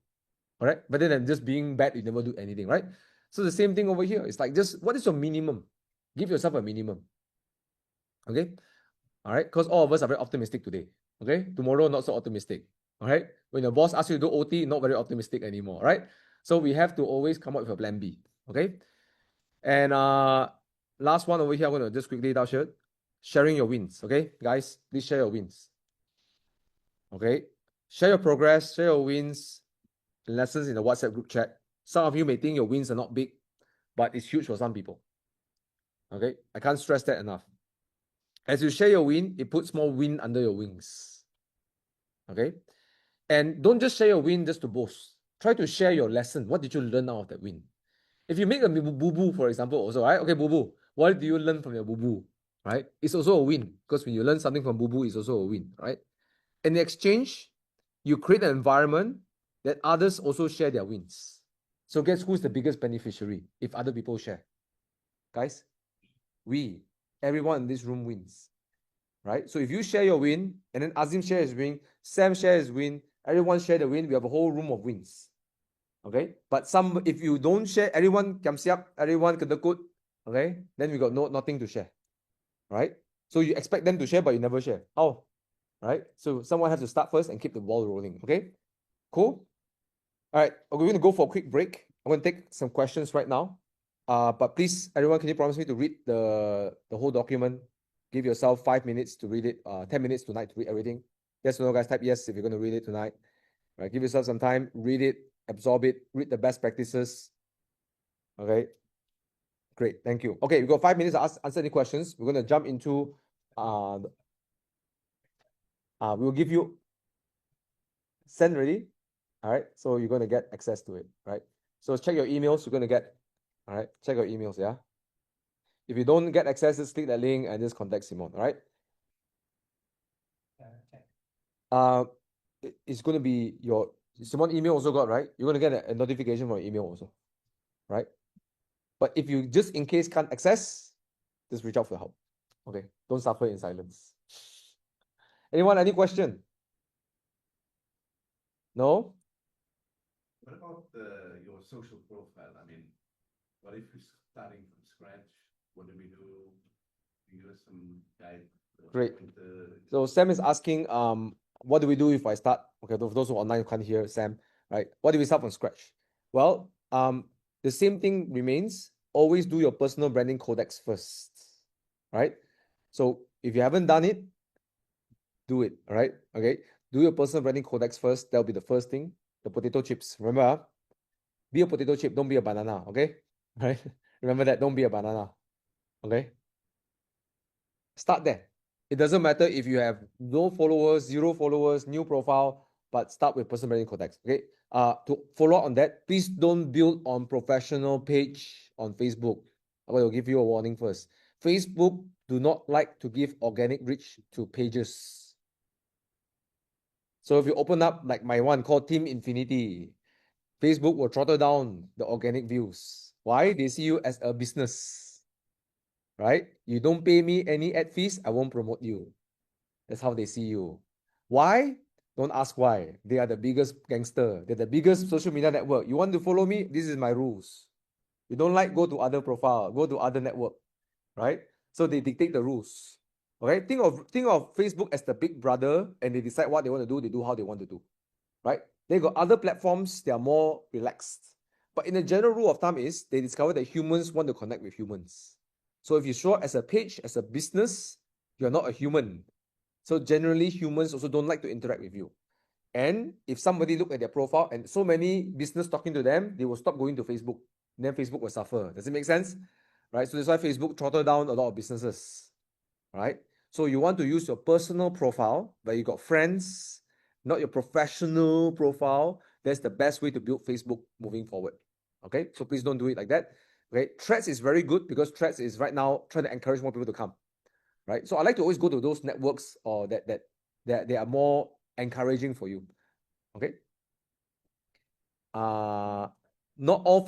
All right? Better than just being bad, you never do anything, right? So the same thing over here. It's like just what is your minimum? Give yourself a minimum. Okay? All right? Because all of us are very optimistic today. Okay? Tomorrow, not so optimistic. All right? When your boss asks you to do OT, not very optimistic anymore, right? So we have to always come up with a plan B. Okay? And last one over here, I'm going to just quickly down here. Sharing your wins. Okay? Guys, please share your wins. Okay? Share your progress, share your wins, lessons in the WhatsApp group chat. Some of you may think your wins are not big, but it's huge for some people. Okay? I can't stress that enough. As you share your win, it puts more wind under your wings. Okay? And don't just share your win just to boast. Try to share your lesson. What did you learn out of that win? If you make a boo-boo, for example, also, right? Okay, boo-boo. What do you learn from your boo-boo? Right? It's also a win. Because when you learn something from boo-boo, it's also a win, right? In exchange, you create an environment that others also share their wins. So guess who's the biggest beneficiary if other people share? Guys, everyone in this room wins. Right? So if you share your win, and then Azim share his win, Sam share his win, everyone share the win, we have a whole room of wins. Okay? But if you don't share, everyone kiam siap, everyone kedekut, okay? Then we got nothing to share. Right? So you expect them to share, but you never share. How? Right? So someone has to start first and keep the ball rolling. Okay? Cool? All right, we're going to go for a quick break. I'm going to take some questions right now. But please, everyone, can you promise me to read the whole document? Give yourself 5 minutes to read it, 10 minutes tonight to read everything. Yes or no, guys? Type yes if you're going to read it tonight. All right, give yourself some time, read it, absorb it, read the best practices. Okay, great, thank you. Okay, we've got 5 minutes to answer any questions. We're going to jump into, we'll give you, send ready. All right, so you're going to get access to it, right? So check your emails, you're going to get, all right, check your emails, yeah? If you don't get access, just click that link and just contact Simon, all right? It's going to be your Simon email also got, right? You're going to get a notification from your email also, right? But if you just in case can't access, just reach out for help. Okay, don't suffer in silence. Anyone, any question? No? What about your social profile? I mean, what if you're starting from scratch? What do we do? Give us some guide. Great. So Sam is asking, what do we do if I start? Okay, those who are online can't hear Sam, right? What do we start from scratch? Well, the same thing remains. Always do your personal branding codex first, right? So if you haven't done it, do it, all right? Okay, do your personal branding codex first. That'll be the first thing. The potato chips. Remember, be a potato chip. Don't be a banana. Okay, right? Remember that. Don't be a banana. Okay. Start there. It doesn't matter if you have no followers, 0 followers, new profile, but start with personal branding codex. Okay. To follow up on that, please don't build on professional page on Facebook. I will give you a warning first. Facebook do not like to give organic reach to pages. So if you open up like my one called Team Infinity, Facebook will throttle down the organic views. Why? They see you as a business. Right? You don't pay me any ad fees, I won't promote you. That's how they see you. Why? Don't ask why. They are the biggest gangster. They're the biggest social media network. You want to follow me? This is my rules. You don't like, go to other profile, go to other network. Right? So they dictate the rules. Okay? Think of Facebook as the big brother, and they decide what they want to do, they do how they want to do. Right? They got other platforms, they are more relaxed. But in the general rule of thumb is they discover that humans want to connect with humans. So if you show up as a page, as a business, you're not a human. So generally, humans also don't like to interact with you. And if somebody look at their profile and so many business talking to them, they will stop going to Facebook. Then Facebook will suffer. Does it make sense? Right? So that's why Facebook throttle down a lot of businesses. Right? So you want to use your personal profile, where you got friends, not your professional profile. That's the best way to build Facebook moving forward. Okay? So please don't do it like that. Okay? Threads is very good because Threads is right now trying to encourage more people to come. Right? So I like to always go to those networks or that they are more encouraging for you. Okay? Not all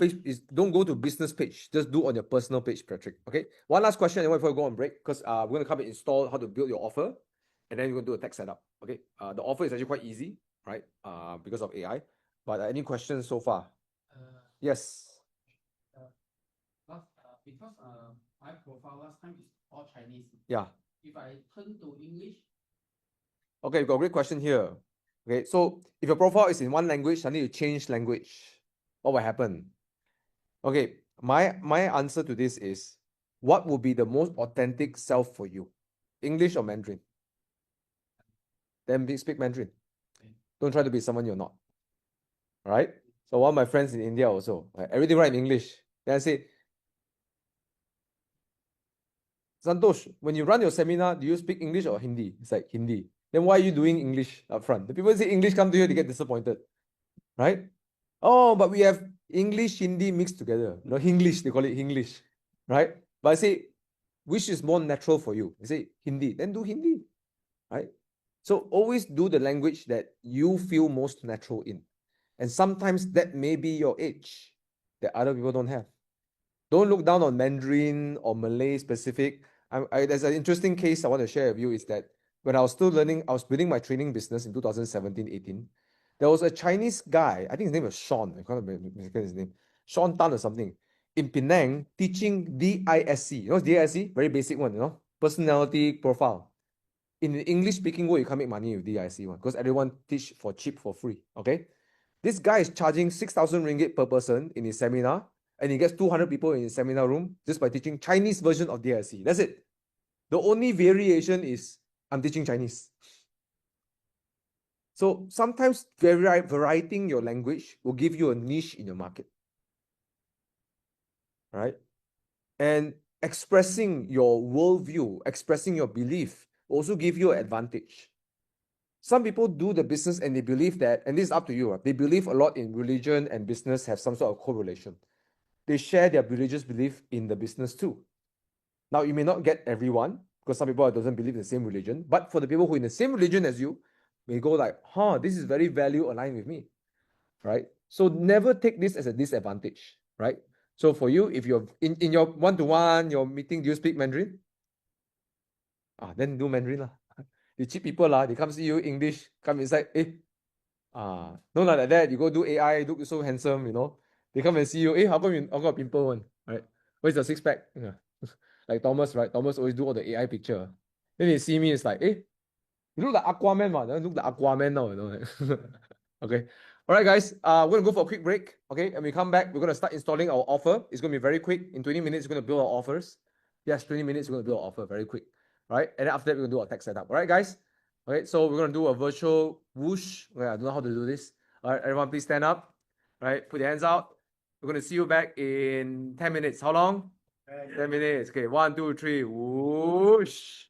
don't go to business page, just do on your personal page, Patrick. Okay. One last question before we go on break, because we're gonna come and install how to build your offer, and then we're gonna do a tech setup. Okay. The offer is actually quite easy, right? Because of AI. But any questions so far? Yes. Because my profile last time is all Chinese. Yeah. If I turn to English. Okay, we've got a great question here. Okay, so if your profile is in one language, suddenly you change language, what will happen? Okay, my answer to this is, what would be the most authentic self for you? English or Mandarin? Then speak Mandarin. Don't try to be someone you're not. All right? So one of my friends in India also, everything write in English. Then I say, Santosh, when you run your seminar, do you speak English or Hindi? It's like Hindi. Then why are you doing English up front? The people say English come to you, they get disappointed. Right? Oh, but we have English, Hindi mixed together. No, English, they call it English. Right? But I say, which is more natural for you? They say Hindi, then do Hindi. Right? So always do the language that you feel most natural in. And sometimes that may be your edge that other people don't have. Don't look down on Mandarin or Malay specific. There's an interesting case I want to share with you is that when I was still learning, I was building my training business in 2017-18. There was a Chinese guy, I think his name was Sean, I can't remember his name, Sean Tan or something, in Penang teaching DISC. You know what's DISC? Very basic one, you know, personality profile. In the English speaking world, you can't make money with DISC one because everyone teach for cheap, for free. Okay. This guy is charging 6,000 ringgit per person in his seminar, and he gets 200 people in his seminar room just by teaching Chinese version of DISC. That's it. The only variation is I'm teaching Chinese. So sometimes varying your language will give you a niche in your market. Right? And expressing your worldview, expressing your belief will also give you an advantage. Some people do the business and they believe that, and this is up to you, they believe a lot in religion and business have some sort of correlation. They share their religious belief in the business too. Now, you may not get everyone, because some people doesn't believe in the same religion, but for the people who are in the same religion as you, may go like, this is very value aligned with me, right? So never take this as a disadvantage, right? So for you, if you're in your one-to-one, your meeting, do you speak Mandarin? Then do Mandarin lah. You cheat people lah, they come see you English, come inside, no like that, you go do AI, look so handsome, you know. They come and see you, how come you got a pimple one, right? Where's the six-pack? Yeah. Like Thomas, right? Thomas always do all the AI picture. Then they see me, it's like, you look like Aquaman, man. You look like Aquaman now, you know. Okay. All right, guys. We're gonna go for a quick break. Okay, and we come back. We're gonna start installing our offer. It's gonna be very quick. In 20 minutes, we're gonna build our offers. Yes, 20 minutes, we're gonna build our offer very quick. All right, and then after that, we're gonna do our tech setup. All right, guys. Okay, so we're gonna do a virtual whoosh. Okay, I don't know how to do this. All right, everyone, please stand up. All right, put your hands out. We're gonna see you back in 10 minutes. How long? 10 minutes. Okay, 1, 2, 3. Whoosh.